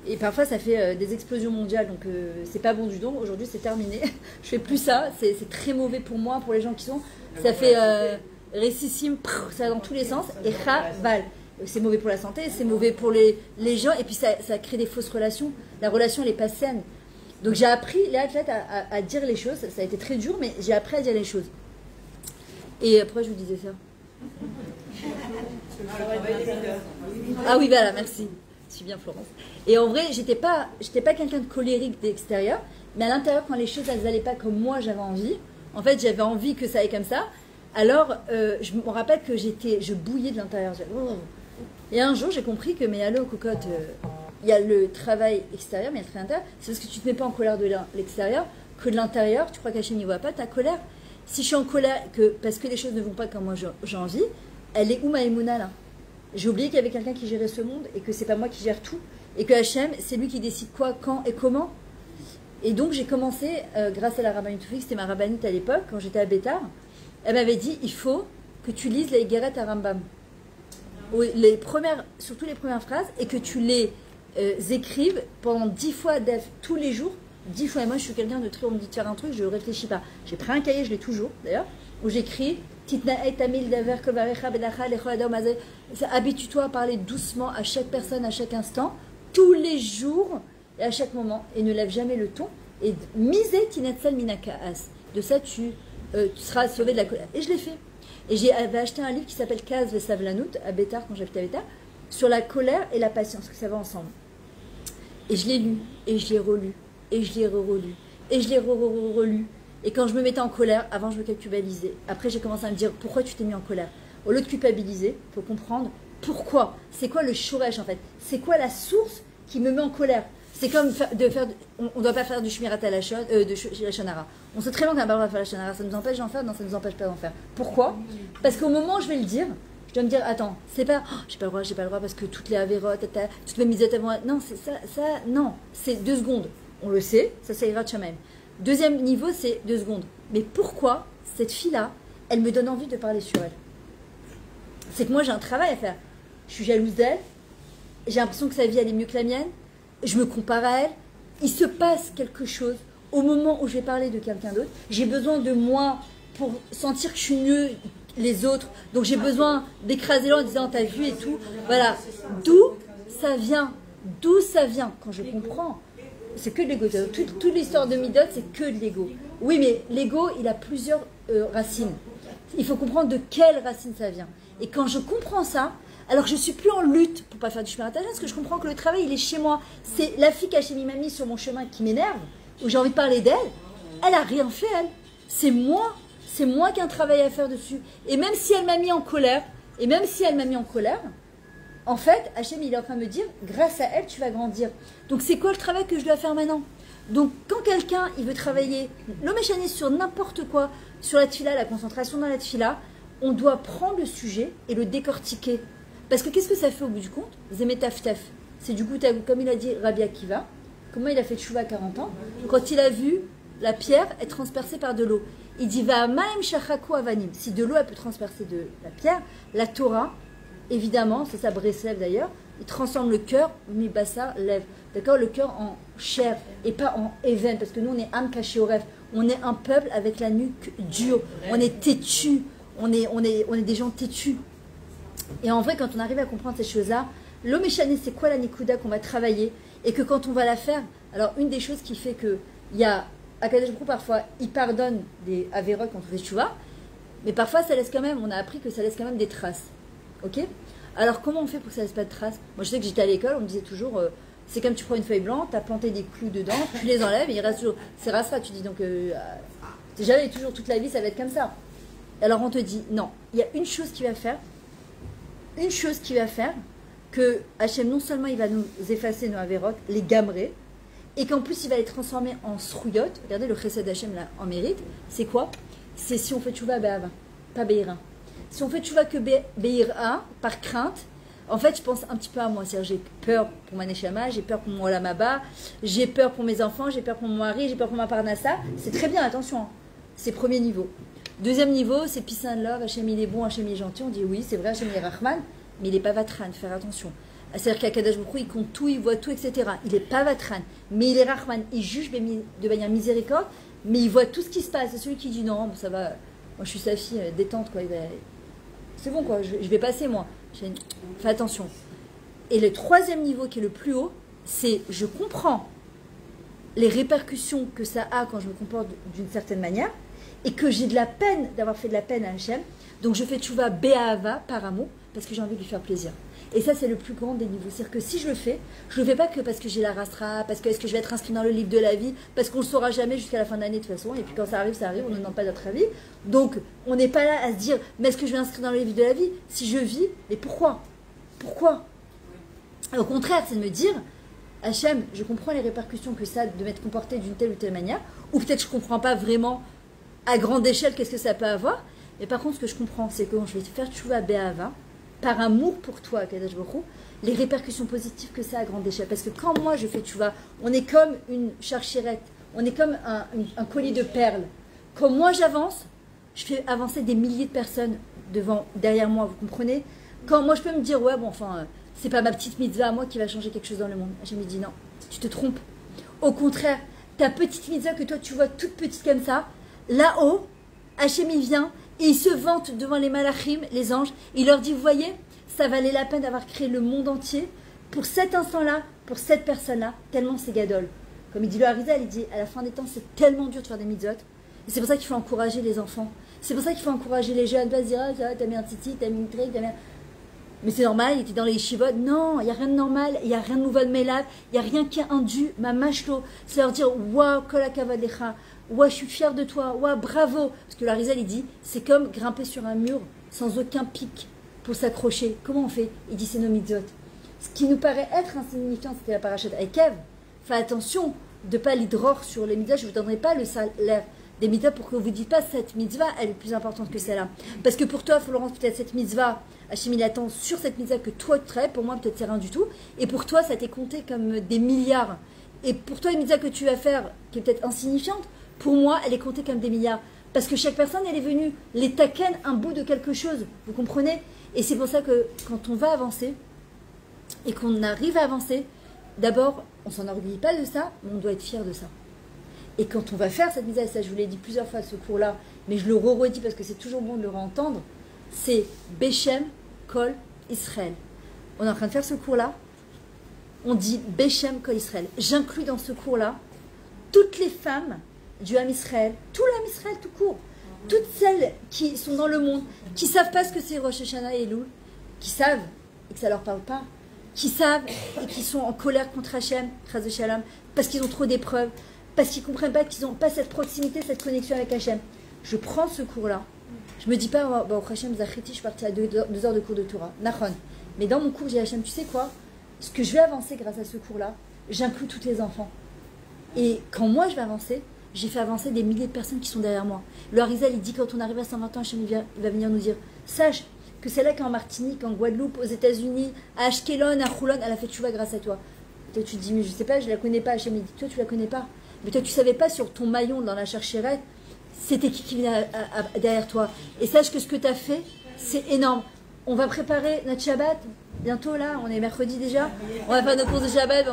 Et parfois, ça fait des explosions mondiales, donc c'est pas bon du tout. Aujourd'hui, c'est terminé. Je fais plus ça. C'est très mauvais pour moi, pour les gens qui sont. Ça fait récissime, ça va dans tous les sens. Et chaval. C'est mauvais pour la santé, c'est mauvais pour les gens. Et puis, ça crée des fausses relations. La relation, elle est pas saine. Donc, j'ai appris, les athlètes, à dire les choses. Ça a été très dur, mais j'ai appris à dire les choses. Et pourquoi je vous disais ça? Ah oui, voilà, merci. Je suis bien Florence. Et en vrai, j'étais pas quelqu'un de colérique d'extérieur, mais à l'intérieur, quand les choses elles n'allaient pas comme moi j'avais envie, en fait j'avais envie que ça aille comme ça, alors je me rappelle que je bouillais de l'intérieur. Et un jour j'ai compris que, mais allô cocotte, il y a le travail extérieur, mais il y a le travail intérieur, c'est parce que tu te mets pas en colère de l'extérieur, que de l'intérieur, tu crois qu'Hachem n'y voit pas ta colère. Si je suis en colère parce que les choses ne vont pas comme moi j'ai envie, elle est où ma émouna là? J'ai oublié qu'il y avait quelqu'un qui gérait ce monde et que c'est pas moi qui gère tout et que Hachem, c'est lui qui décide quoi, quand et comment. Et donc j'ai commencé, grâce à la rabbinite Toufik, c'était ma rabbinite à l'époque, quand j'étais à Bétar, elle m'avait dit, il faut que tu lises les Guéret à Rambam. Surtout les premières phrases, et que tu les écrives pendant 10 fois tous les jours. 10 fois. Et moi je suis quelqu'un de très, on me dit de faire un truc, je ne réfléchis pas. J'ai pris un cahier, je l'ai toujours d'ailleurs, où j'écris habitue-toi à parler doucement à chaque personne, à chaque instant, tous les jours et à chaque moment, et ne lève jamais le ton. Et misez tinatsal minakaas. De ça, tu seras sauvé de la colère. Et je l'ai fait. Et j'avais acheté un livre qui s'appelle Kaz ve Savlanut à Bétar, quand j'habitais à Bétar, sur la colère et la patience, que ça va ensemble. Et je l'ai lu, et je l'ai relu, et je l'ai relu, et je l'ai relu. Et quand je me mettais en colère, avant je me culpabilisais. Après j'ai commencé à me dire, pourquoi tu t'es mis en colère? Au lieu de culpabiliser, il faut comprendre pourquoi. C'est quoi le shoresh en fait? C'est quoi la source qui me met en colère? C'est comme on ne doit pas faire du shmirat halashon, de shonara. On sait très bien qu'on n'a pas le droit de faire la shonara. Ça nous empêche d'en faire? Non, ça ne nous empêche pas d'en faire. Pourquoi? Parce qu'au moment où je vais le dire, je dois me dire, attends, c'est pas, j'ai pas le droit parce que toutes les avérotes, toutes mes misettes avant. Non, c'est non, c'est 2 secondes. On le sait, ça ira de même. Deuxième niveau, c'est 2 secondes. Mais pourquoi cette fille-là, elle me donne envie de parler sur elle? C'est que moi, j'ai un travail à faire. Je suis jalouse d'elle. J'ai l'impression que sa vie, elle est mieux que la mienne. Je me compare à elle. Il se passe quelque chose au moment où je vais parler de quelqu'un d'autre. J'ai besoin de moi pour sentir que je suis mieux que les autres. Donc j'ai besoin d'écraser l'autre en disant t'as vu et tout. Voilà. D'où ça vient? D'où ça vient? Quand je comprends, c'est que de l'ego. Toute l'histoire de Midot, c'est que de l'ego. Oui, mais l'ego, il a plusieurs racines. Il faut comprendre de quelle racine ça vient. Et quand je comprends ça, alors je suis plus en lutte pour pas faire du chemin parce que je comprends que le travail, il est chez moi. C'est la fille qui a chez mamie sur mon chemin qui m'énerve, où j'ai envie de parler d'elle. Elle a rien fait, elle. C'est moi qui ai un travail à faire dessus. Et même si elle m'a mis en colère, en fait, Hachem, il est en train de me dire, grâce à elle, tu vas grandir. Donc, c'est quoi le travail que je dois faire maintenant? Donc, quand quelqu'un, il veut travailler, le mécanisme sur n'importe quoi, sur la tefila, la concentration dans la tefila, on doit prendre le sujet et le décortiquer. Parce que qu'est-ce que ça fait au bout du compte? Zemetaftef. C'est du goût à goût, comme il a dit Rabbi Akiva. Comment il a fait tchouva à 40 ans? Quand il a vu la pierre être transpercée par de l'eau. Il dit, va maim shachaku avanim. Si de l'eau, elle peut transpercer de la pierre, la Torah, évidemment, c'est ça Breslev d'ailleurs, il transforme le cœur, mi bassar, lève. D'accord? Le cœur en chair et pas en even, parce que nous on est âme cachée au rêve. On est un peuple avec la nuque dure. On est têtu. On est des gens têtus. Et en vrai, quand on arrive à comprendre ces choses-là, l'homme échané, c'est quoi la nikuda qu'on va travailler? Et que quand on va la faire, alors une des choses qui fait que il y a Akadosh Baruch Hu, parfois, il pardonne des avérotes quand on fait tchouva, mais parfois ça laisse quand même, on a appris que ça laisse quand même des traces. Ok? Alors comment on fait pour que ça laisse pas de traces? Moi je sais que j'étais à l'école, on me disait toujours, c'est comme tu prends une feuille blanche, tu as planté des clous dedans, tu les enlèves et il reste toujours, c'est rastera, tu dis donc, c'est jamais toujours toute la vie ça va être comme ça. Alors on te dit, non, il y a une chose qui va faire que Hachem non seulement il va nous effacer nos avérotes, les gamerer, et qu'en plus il va les transformer en srouyot. Regardez le chesed d'Hachem là en mérite, c'est quoi? C'est si on fait tchouva be'ava, pas be'ira. Si on fait tchouva que be'ira, par crainte, en fait je pense un petit peu à moi, c'est-à-dire j'ai peur pour ma neshama, j'ai peur pour mon olam haba, j'ai peur pour mes enfants, j'ai peur pour mon mari, j'ai peur pour ma parnassa, c'est très bien, attention, hein. C'est premier niveau. Deuxième niveau, c'est peace and love, Hachem il est bon, Hachem il est gentil, on dit oui c'est vrai, Hachem il est Rahman, mais il n'est pas vatran, faire attention. C'est-à-dire qu'Akadosh Baruch Hu, il compte tout, il voit tout, etc. Il n'est pas vatran, mais il est Rahman, il juge de manière miséricorde, mais il voit tout ce qui se passe. C'est celui qui dit non, ça va, moi je suis sa fille, détente, quoi. C'est bon, quoi, je vais passer, moi. Fais attention. Et le troisième niveau qui est le plus haut, c'est je comprends les répercussions que ça a quand je me comporte d'une certaine manière, et que j'ai de la peine d'avoir fait de la peine à Hachem, donc je fais tchouva be'ahava, par amour, parce que j'ai envie de lui faire plaisir. Et ça, c'est le plus grand des niveaux. C'est-à-dire que si je le fais pas que parce que j'ai la rastra, parce que est-ce que je vais être inscrit dans le livre de la vie, parce qu'on ne le saura jamais jusqu'à la fin de l'année de toute façon, et puis quand ça arrive, on ne demande pas notre avis. Donc, on n'est pas là à se dire, mais est-ce que je vais inscrire dans le livre de la vie? Si je vis, mais pourquoi? Au contraire, c'est de me dire, Hachem, je comprends les répercussions que ça a de m'être comporté d'une telle ou telle manière, ou peut-être je ne comprends pas vraiment à grande échelle qu'est-ce que ça peut avoir, mais par contre, ce que je comprends, c'est que quand je vais faire tchouva be'ahava, par amour pour toi, Akadosh Baruch Hu, les répercussions positives que ça a à grande échelle. Parce que quand moi je fais tchouva, on est comme une charchirette, on est comme un collier de perles. Quand moi j'avance, je fais avancer des milliers de personnes derrière moi, vous comprenez? Quand moi je peux me dire, ouais, bon, enfin, c'est pas ma petite mitzvah à moi qui va changer quelque chose dans le monde. Je me dis, non, tu te trompes. Au contraire, ta petite mitzvah que toi tu vois toute petite comme ça, là-haut, Hachem il vient, et il se vante devant les malachim, les anges. Il leur dit, vous voyez, ça valait la peine d'avoir créé le monde entier pour cet instant-là, pour cette personne-là, tellement c'est gadol. Comme il dit le Harizal, il dit, à la fin des temps, c'est tellement dur de faire des mitzvot. Et c'est pour ça qu'il faut encourager les enfants. C'est pour ça qu'il faut encourager les jeunes. Pas se dire, ah, t'as mis un titi, t'as mis une trique, t'as mis un... Mais c'est normal, il était dans les yeshivot. Non, il n'y a rien de normal, il n'y a rien de nouveau de mélade, il n'y a rien qui est indu. Ma machlo, c'est leur dire, waouh, kol hakavadlecha. Ouais, je suis fière de toi. Ouais, bravo. Parce que l'Arizal, il dit, c'est comme grimper sur un mur sans aucun pic pour s'accrocher. Comment on fait? Il dit, c'est nos mitzvot. Ce qui nous paraît être insignifiant, c'était la parachute avec Ève. Fais attention de ne pas l'hydrore sur les mitzvot. Je ne vous donnerai pas le salaire des mitzvot pour que vous ne dites pas cette mitzvah, elle est plus importante que celle-là. Parce que pour toi, Florence, peut-être cette mitzvah, Hachem, il attend sur cette mitzvah que toi tu travailles. Pour moi, peut-être c'est rien du tout. Et pour toi, ça t'est compté comme des milliards. Et pour toi, une mitzvah que tu vas faire, qui est peut-être insignifiante, pour moi, elle est comptée comme des milliards. Parce que chaque personne, elle est venue les taken un bout de quelque chose. Vous comprenez? Et c'est pour ça que quand on va avancer, et qu'on arrive à avancer, d'abord, on s'enorgueillit pas de ça, mais on doit être fier de ça. Et quand on va faire cette mise à ça, je vous l'ai dit plusieurs fois ce cours-là, mais je le redis parce que c'est toujours bon de le réentendre, c'est Beshem Kol Israël. On est en train de faire ce cours-là, on dit Beshem Kol Israël. J'inclus dans ce cours-là toutes les femmes du Ham Israël, tout l'Ham Israël tout court, toutes celles qui sont dans le monde, qui ne savent pas ce que c'est Rosh Hashanah et Elul, qui savent et que ça ne leur parle pas, qui savent et qui sont en colère contre Hachem, Chas Shalom, parce qu'ils ont trop d'épreuves, parce qu'ils ne comprennent pas qu'ils n'ont pas cette proximité, cette connexion avec Hachem. Je prends ce cours-là. Je ne me dis pas, au Hachem Zachiti, je suis partie à 2 heures de cours de Torah. Nachon. Mais dans mon cours, j'ai Hachem, tu sais quoi? Ce que je vais avancer grâce à ce cours-là, j'inclus tous les enfants. Et quand moi je vais avancer, j'ai fait avancer des milliers de personnes qui sont derrière moi. Le Harizal, il dit quand on arrive à 120 ans, Hachem il va venir nous dire, sache que celle-là qui est en Martinique, en Guadeloupe, aux États-Unis, à Ashkelon, à Choulon, elle a fait tchouva grâce à toi. Toi, tu te dis, mais je sais pas, je la connais pas. Hachem, il dit, toi, tu la connais pas. Mais toi, tu savais pas sur ton maillon dans la cherchérette, c'était qui venait derrière toi. Et sache que ce que tu as fait, c'est énorme. On va préparer notre Shabbat. Bientôt, là, on est mercredi déjà. On va faire nos courses de Shabbat.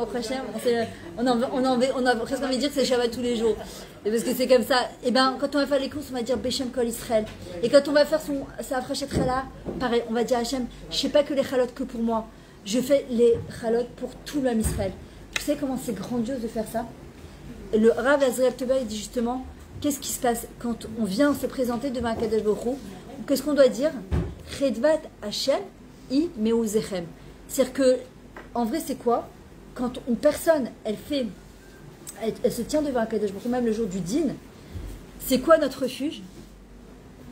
On a presque envie de dire que c'est Shabbat tous les jours. Et parce que c'est comme ça. Et bien, quand on va faire les courses, on va dire Beshem Kol Israël. Et quand on va faire sa Afrachet-Chala, pareil, on va dire Hachem, je ne fais pas que les chalotes que pour moi. Je fais les chalotes pour tout l'homme Israël. Tu sais comment c'est grandiose de faire ça? Le Rav Azriel Teuber, il dit justement, qu'est-ce qui se passe quand on vient se présenter devant un Kadosh Baruch Hu? Qu'est-ce qu'on doit dire? Chedvat Hachem I Meuzechem. C'est-à-dire que, en vrai, c'est quoi? Quand une personne, elle se tient devant un Kadosh Baruch Hu, même le jour du Din, c'est quoi notre refuge?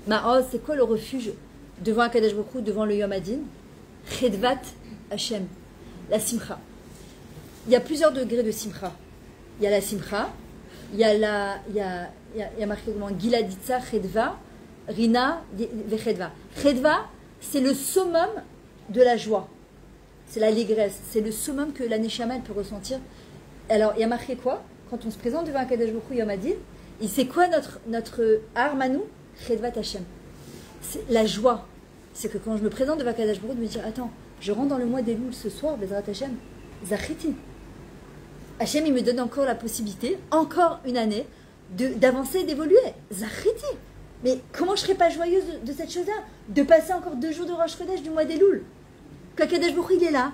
Ma'oz, c'est quoi le refuge devant un Kadosh Baruch Hu, devant le Yom Hadin? Chedvat Hachem, la Simcha. Il y a plusieurs degrés de Simcha. Il y a la Simcha, il y a marqué comment Giladitza, Chedva, Rina, Vechedva. Chedva, c'est le summum de la joie. C'est l'allégresse. C'est le summum que la Neshama elle peut ressentir. Alors, il y a marqué quoi? Quand on se présente devant un Kadosh Baruch Hu Yom Hadin, c'est quoi notre arme à nous? Chedvat Hashem. C'est la joie. C'est que quand je me présente devant un Kadosh Baruch Hu, de me dire, attends, je rentre dans le mois d'Elul ce soir, Bezrat Hashem, Zachiti. Hachem, il me donne encore la possibilité, encore une année, d'avancer, d'évoluer. Zachiti. Mais comment je ne serais pas joyeuse de cette chose-là? De passer encore 2 jours de Rosh Chodesh du mois d'Elul. Quand Kadosh Baruch Hu, il est là,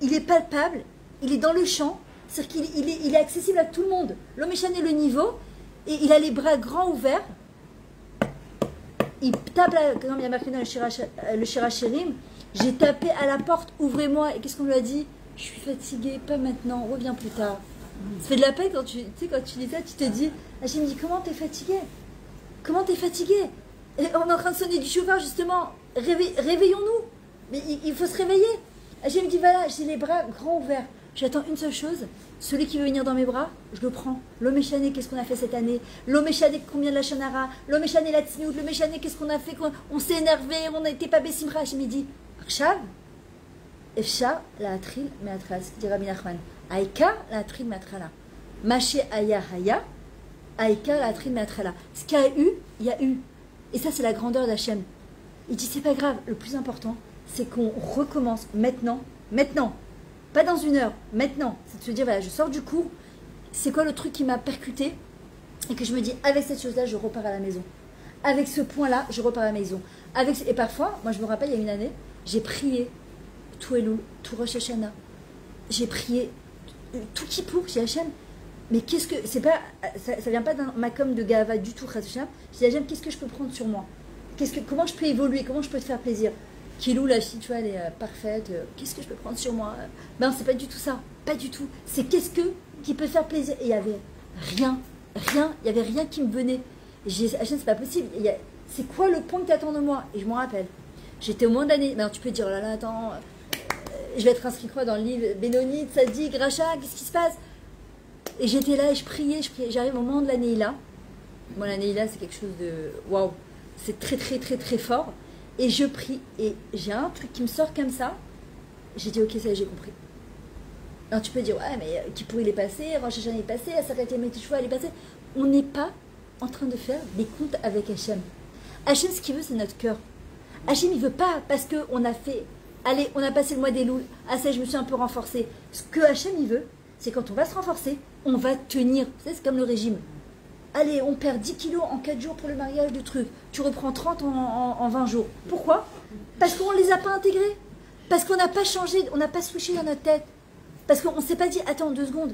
il est palpable, il est dans le champ, c'est-à-dire qu'il est accessible à tout le monde. L'homme est le niveau, et il a les bras grands ouverts. Il tape, comme il y a marqué dans le Shirachirim, j'ai tapé à la porte, ouvrez-moi. Et qu'est-ce qu'on lui a dit? Je suis fatiguée, pas maintenant, reviens plus tard. Ça fait de la peine quand tu lis ça, tu te dis, Hachem me dit, comment t'es fatiguée? Comment t'es fatiguée? Et on est en train de sonner du chauffeur, justement, réveillons-nous. Mais il faut se réveiller. Hachem me dit, voilà, j'ai les bras grands ouverts. J'attends une seule chose, celui qui veut venir dans mes bras, je le prends. L'homme échané, qu'est-ce qu'on a fait cette année? L'homme échané, combien de la chanara? L'homme échané, la tsniout, l'homme échané, qu'est-ce qu'on a fait? On s'est énervé, on n'était pas bessimra. Hachem me dit, Akshav, Efsha la atril me'atra, ce que dit Rabbi Nachman. Aïka la atril me'atrala. Maché aya haya, Aïka la atril me'atrala. Ce qu'il y a eu, il y a eu. Et ça, c'est la grandeur d'Hachem. Il dit, c'est pas grave, le plus important, c'est qu'on recommence maintenant. Pas dans 1 heure, maintenant. C'est de se dire, voilà, je sors du cours, c'est quoi le truc qui m'a percuté? Et que je me dis, avec cette chose-là, je repars à la maison. Avec ce point-là, je repars à la maison. Et parfois, moi je me rappelle, il y a une année, j'ai prié tout Elul, tout Rosh Hashanah. J'ai prié tout Kippour, j'ai Hachem. Mais qu'est-ce que. C'est pas, ça vient pas d'un makom de Gava du tout, Hachem. J'ai dit, Hachem, qu'est-ce que je peux prendre sur moi? Comment je peux évoluer? Comment je peux te faire plaisir? Kilou, la fille, tu vois, elle est parfaite. Qu'est-ce que je peux prendre sur moi? Ben, c'est pas du tout ça. Pas du tout. C'est qu'est-ce qui peut faire plaisir? Et il y avait rien. Il y avait rien qui me venait. J'ai dit, Hachem, c'est pas possible. C'est quoi le point que tu attends de moi? Et je m'en rappelle. J'étais au moins d'année. Ben, tu peux dire, oh là là, attends, je vais être inscrit quoi dans le livre Benoni, Tzadik, Racha, qu'est-ce qui se passe? Et j'étais là et je priais. J'arrive au moment de l'année là. Moi, l'année là, c'est quelque chose de waouh. C'est très, très, très, très fort. Et je prie. Et j'ai un truc qui me sort comme ça. J'ai dit, ok, ça y est, j'ai compris. Alors tu peux dire, ouais, mais Kippour il est passé, Rosh Hashanah il est passé, Aseret Yom Teshuvah il est passé. On n'est pas en train de faire des comptes avec Hachem. Hachem, ce qu'il veut, c'est notre cœur. Hachem, il veut pas parce qu'on a fait, allez, on a passé le mois des loups, ah ça, je me suis un peu renforcée. Ce que Hachem, il veut, c'est quand on va se renforcer, on va tenir. Vous savez, c'est comme le régime. Allez, on perd 10 kilos en 4 jours pour le mariage du truc. Tu reprends 30 en 20 jours. Pourquoi? Parce qu'on ne les a pas intégrés. Parce qu'on n'a pas changé, on n'a pas switché dans notre tête. Parce qu'on ne s'est pas dit, attends, 2 secondes.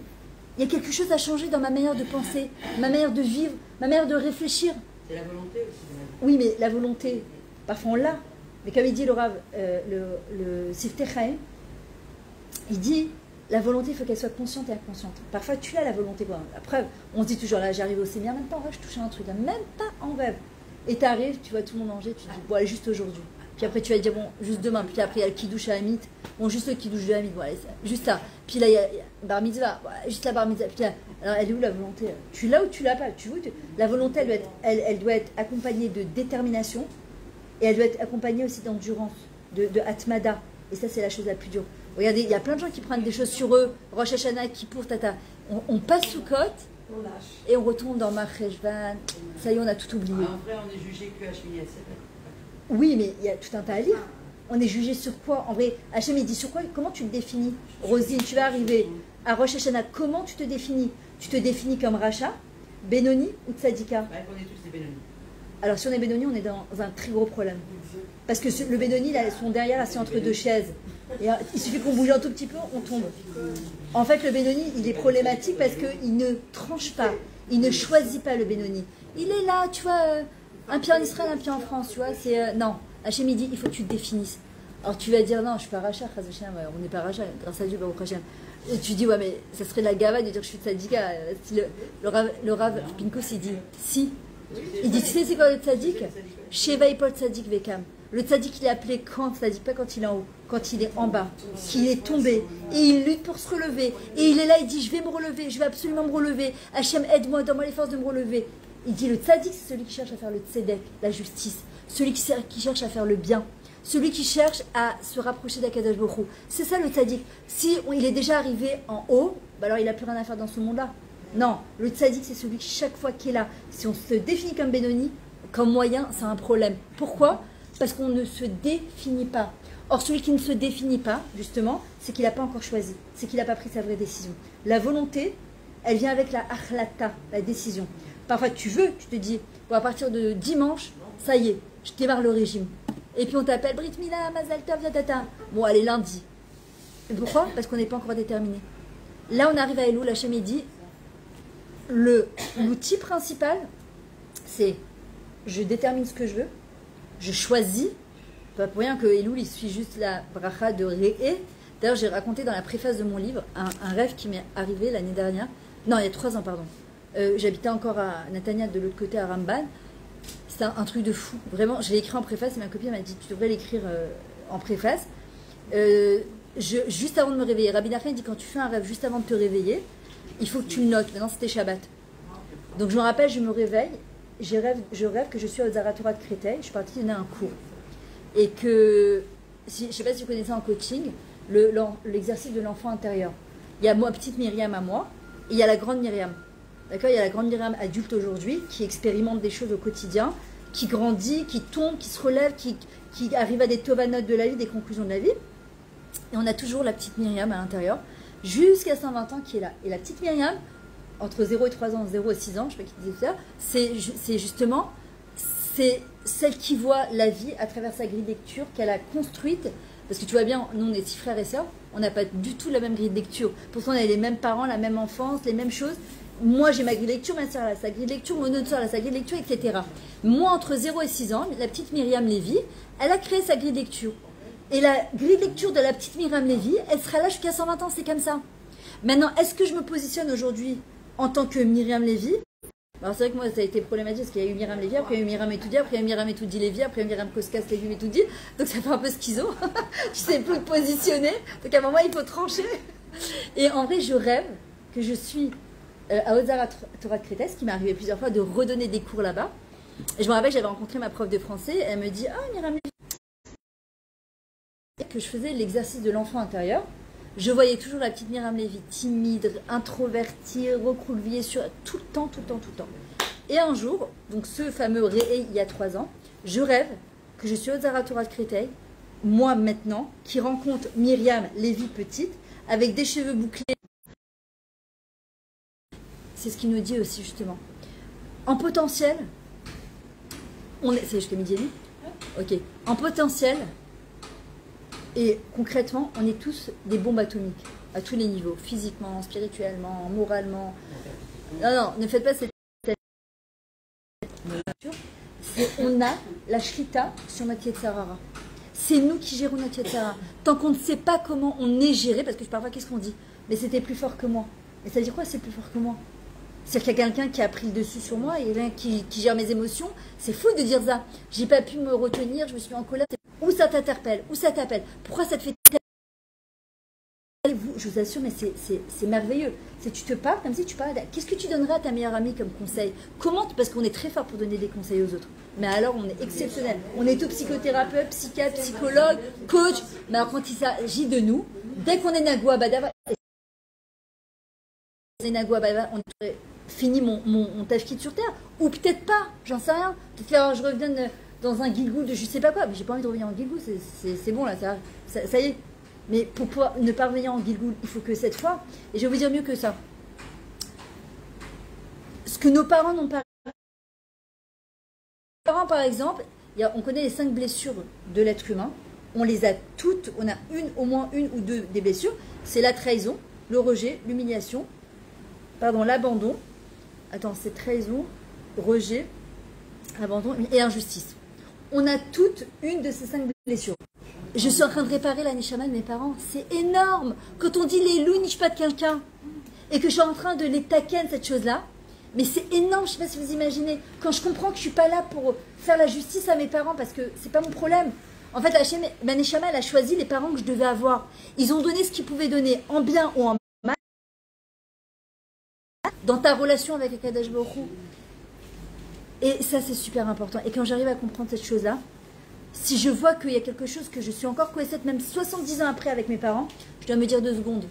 Il y a quelque chose à changer dans ma manière de penser, ma manière de vivre, ma manière de réfléchir. C'est la volonté aussi. Oui, mais la volonté, parfois on l'a. Mais comme il dit le Rav, le Siftei Chaim, il dit, la volonté, il faut qu'elle soit consciente et inconsciente. Parfois, tu as la volonté. Quoi. La preuve, on se dit toujours, là, j'arrive au séminaire, même pas en rêve, je touche un truc, là, même pas en rêve. Et tu arrives, tu vois tout le monde manger, tu te dis, bon, allez, juste aujourd'hui. Puis après, tu vas dire, bon, juste demain. Puis après, il y a le kidouche à Hamid. Bon, juste le kidouche de Hamid, bon, allez, juste ça. Puis là, il y a bar mitzvah, voilà, juste la bar mitzvah. Puis là, alors, elle est où la volonté? Tu l'as ou tu l'as pas? Tu vois, la volonté, elle doit être accompagnée de détermination et elle doit être accompagnée aussi d'endurance, de atmada. Et ça, c'est la chose la plus dure. Regardez, il y a plein de gens qui prennent des choses sur eux, Rosh Hashanah, Kippour, tata. On passe sous côte et on retourne dans Marcheshvan. Ça y est, on a tout oublié. En vrai, on est jugé que Hachmi est. Oui, mais il y a tout un tas à lire. On est jugé sur quoi? En vrai, Hachem, il dit sur quoi? Comment tu te définis? Rosine, tu vas arriver à Rosh Hashanah. Comment tu te définis? Tu te définis comme Racha, Benoni ou Tzadika? Ouais, on est tous des Benoni. Alors, si on est Benoni, on est dans un très gros problème. Parce que le Benoni, là, sont derrière, assis entre deux chaises. Et il suffit qu'on bouge un tout petit peu, on tombe. En fait, le Benoni, il est problématique parce qu'il ne tranche pas. Il ne choisit pas le Benoni. Il est là, tu vois, un pied en Israël, un pied en France, tu vois. C'est non, Hachem, il dit, il faut que tu te définisses. Alors tu vas dire, non, je suis pas Racha, on n'est pas Racha, grâce à Dieu, Baruch Hashem. Et tu dis, ouais, mais ça serait de la gava de dire que je suis tzadika. Si le Rav Pinkus, il dit, si. Il dit, tu sais, c'est quoi le tzadik? Sheva Ipol tzadik vekam. Le tzadik, il est appelé quand tzadik, pas quand il est en haut, quand il est en bas, qu'il est tombé. Et il lutte pour se relever. Et il est là, il dit, je vais me relever, je vais absolument me relever. Hachem, aide-moi, donne-moi les forces de me relever. Il dit, le tzadik, c'est celui qui cherche à faire le tzedek, la justice. Celui qui cherche à faire le bien. Celui qui cherche à se rapprocher d'Akadosh Baruch Hu. C'est ça le tzaddik. Si il est déjà arrivé en haut, bah alors il n'a plus rien à faire dans ce monde-là. Non, le tzaddik, c'est celui qui, chaque fois qu'il est là, si on se définit comme Benoni, comme moyen, c'est un problème. Pourquoi? Parce qu'on ne se définit pas. Or, celui qui ne se définit pas, justement, c'est qu'il n'a pas encore choisi. C'est qu'il n'a pas pris sa vraie décision. La volonté, elle vient avec la achlata, la décision. Parfois, tu te dis, bon, à partir de dimanche, ça y est, je démarre le régime. Et puis on t'appelle Brit Mila, Mazal Tov, tata. Bon, allez, lundi. Et pourquoi? Parce qu'on n'est pas encore déterminé. Là, on arrive à Elul, Hachem dit, l'outil principal, c'est je détermine ce que je veux, je choisis. Pas pour rien que Elul, il suit juste la bracha de Réé. D'ailleurs, j'ai raconté dans la préface de mon livre un rêve qui m'est arrivé l'année dernière. Non, il y a 3 ans, pardon. J'habitais encore à Netanya, de l'autre côté à Ramban. C'était un truc de fou. Vraiment, je l'ai écrit en préface et ma copine m'a dit, tu devrais l'écrire en préface. Juste avant de me réveiller, Rabbi Nachman dit, quand tu fais un rêve juste avant de te réveiller, il faut que tu le notes. Maintenant, c'était Shabbat. Donc, je me rappelle, je me réveille, je rêve que je suis à Zaratora de Créteil, je suis partie donner un cours. Et que, je ne sais pas si vous connaissez en coaching, l'exercice de l'enfant intérieur. Il y a ma petite Myriam à moi, et il y a la grande Myriam. D'accord, il y a la grande Myriam adulte aujourd'hui qui expérimente des choses au quotidien, qui grandit, qui tombe, qui se relève, qui arrive à des tovanot de la vie, des conclusions de la vie. Et on a toujours la petite Myriam à l'intérieur, jusqu'à 120 ans qui est là. Et la petite Myriam, entre 0 et 3 ans, 0 et 6 ans, je ne sais pas qui disait ça, c'est justement, c'est celle qui voit la vie à travers sa grille de lecture qu'elle a construite. Parce que tu vois bien, nous on est 6 frères et sœurs, on n'a pas du tout la même grille de lecture. Pourtant on a les mêmes parents, la même enfance, les mêmes choses. Moi j'ai ma grille de lecture, ma soeur a sa grille de lecture, mon autre soeur a sa grille de lecture, etc. Moi entre 0 et 6 ans, la petite Myriam Lévy, elle a créé sa grille de lecture. Et la grille de lecture de la petite Myriam Lévy, elle sera là jusqu'à 120 ans, c'est comme ça. Maintenant, est-ce que je me positionne aujourd'hui en tant que Myriam Lévy? Alors c'est vrai que moi ça a été problématique parce qu'il y a eu Myriam Lévy, après il y a eu Myriam Etoudi, après il y a eu Myriam Etoudi Lévy, après il y a eu Myriam Koskas Lévy Etoudi, donc ça fait un peu schizo, tu sais plus te positionner, donc à un moment il faut trancher. Et en vrai je rêve que je suis à Ozara Torah de Créteil, ce qui m'est arrivé plusieurs fois de redonner des cours là-bas. Et je me rappelle j'avais rencontré ma prof de français, elle me dit « Ah Myriam Lévy !» que je faisais l'exercice de l'enfant intérieur. Je voyais toujours la petite Myriam Lévy, timide, introvertie, recroquevillée sur tout le temps. Et un jour, donc ce fameux réveil il y a 3 ans, je rêve que je suis au Zaratora de Créteil, moi maintenant, qui rencontre Myriam Lévy petite, avec des cheveux bouclés. C'est ce qu'il nous dit aussi justement. En potentiel, c'est jusqu'à midi et demi. Ok. En potentiel, et concrètement, on est tous des bombes atomiques, à tous les niveaux, physiquement, spirituellement, moralement. Non, ne faites pas cette... On a la shrita sur notre Yetzirara. C'est nous qui gérons notre Yetzirara. Tant qu'on ne sait pas comment on est géré, parce que parfois, qu'est-ce qu'on dit? Mais c'était plus fort que moi. Mais ça veut dire quoi, c'est plus fort que moi? C'est-à-dire qu'il y a quelqu'un qui a pris le dessus sur moi et qui gère mes émotions. C'est fou de dire ça. J'ai pas pu me retenir, je me suis en colère. Où ça t'interpelle? Où ça t'appelle? Pourquoi ça te fait... Je vous assure, mais c'est merveilleux. Tu te parles comme si tu parlais... Qu'est-ce que tu donnerais à ta meilleure amie comme conseil? Comment? Parce qu'on est très fort pour donner des conseils aux autres. Mais alors, on est exceptionnel. On est tout psychothérapeute, psychiatre, psychologue, coach. Mais alors, quand il s'agit de nous, dès qu'on est Nagua Badava... on aurait fini mon tafkid sur Terre. Ou peut-être pas, j'en sais rien. Peut-être que je revienne dans un guilgou de je sais pas quoi. Mais j'ai pas envie de revenir en guilgou, c'est bon là, ça y est. Mais pour pouvoir ne pas revenir en guilgou, il faut que cette fois, et je vais vous dire mieux que ça. Ce que nos parents n'ont pas... Nos parents, par exemple, on connaît les 5 blessures de l'être humain. On les a toutes, on a au moins une ou deux des blessures. C'est la trahison, le rejet, l'humiliation, l'abandon. Attends, c'est trahison, rejet, abandon et injustice. On a toutes une de ces 5 blessures. Je suis en train de réparer la neshama de mes parents. C'est énorme. Quand on dit les loups nichent pas de quelqu'un et que je suis en train de les taquiner cette chose-là, mais c'est énorme. Je ne sais pas si vous imaginez. Quand je comprends que je ne suis pas là pour faire la justice à mes parents parce que c'est pas mon problème. En fait, ma neshama, elle a choisi les parents que je devais avoir. Ils ont donné ce qu'ils pouvaient donner en bien ou en mal dans ta relation avec Akadosh Baruch Hu. Et ça, c'est super important. Et quand j'arrive à comprendre cette chose-là, si je vois qu'il y a quelque chose que je suis encore coessette, même 70 ans après avec mes parents, je dois me dire 2 secondes.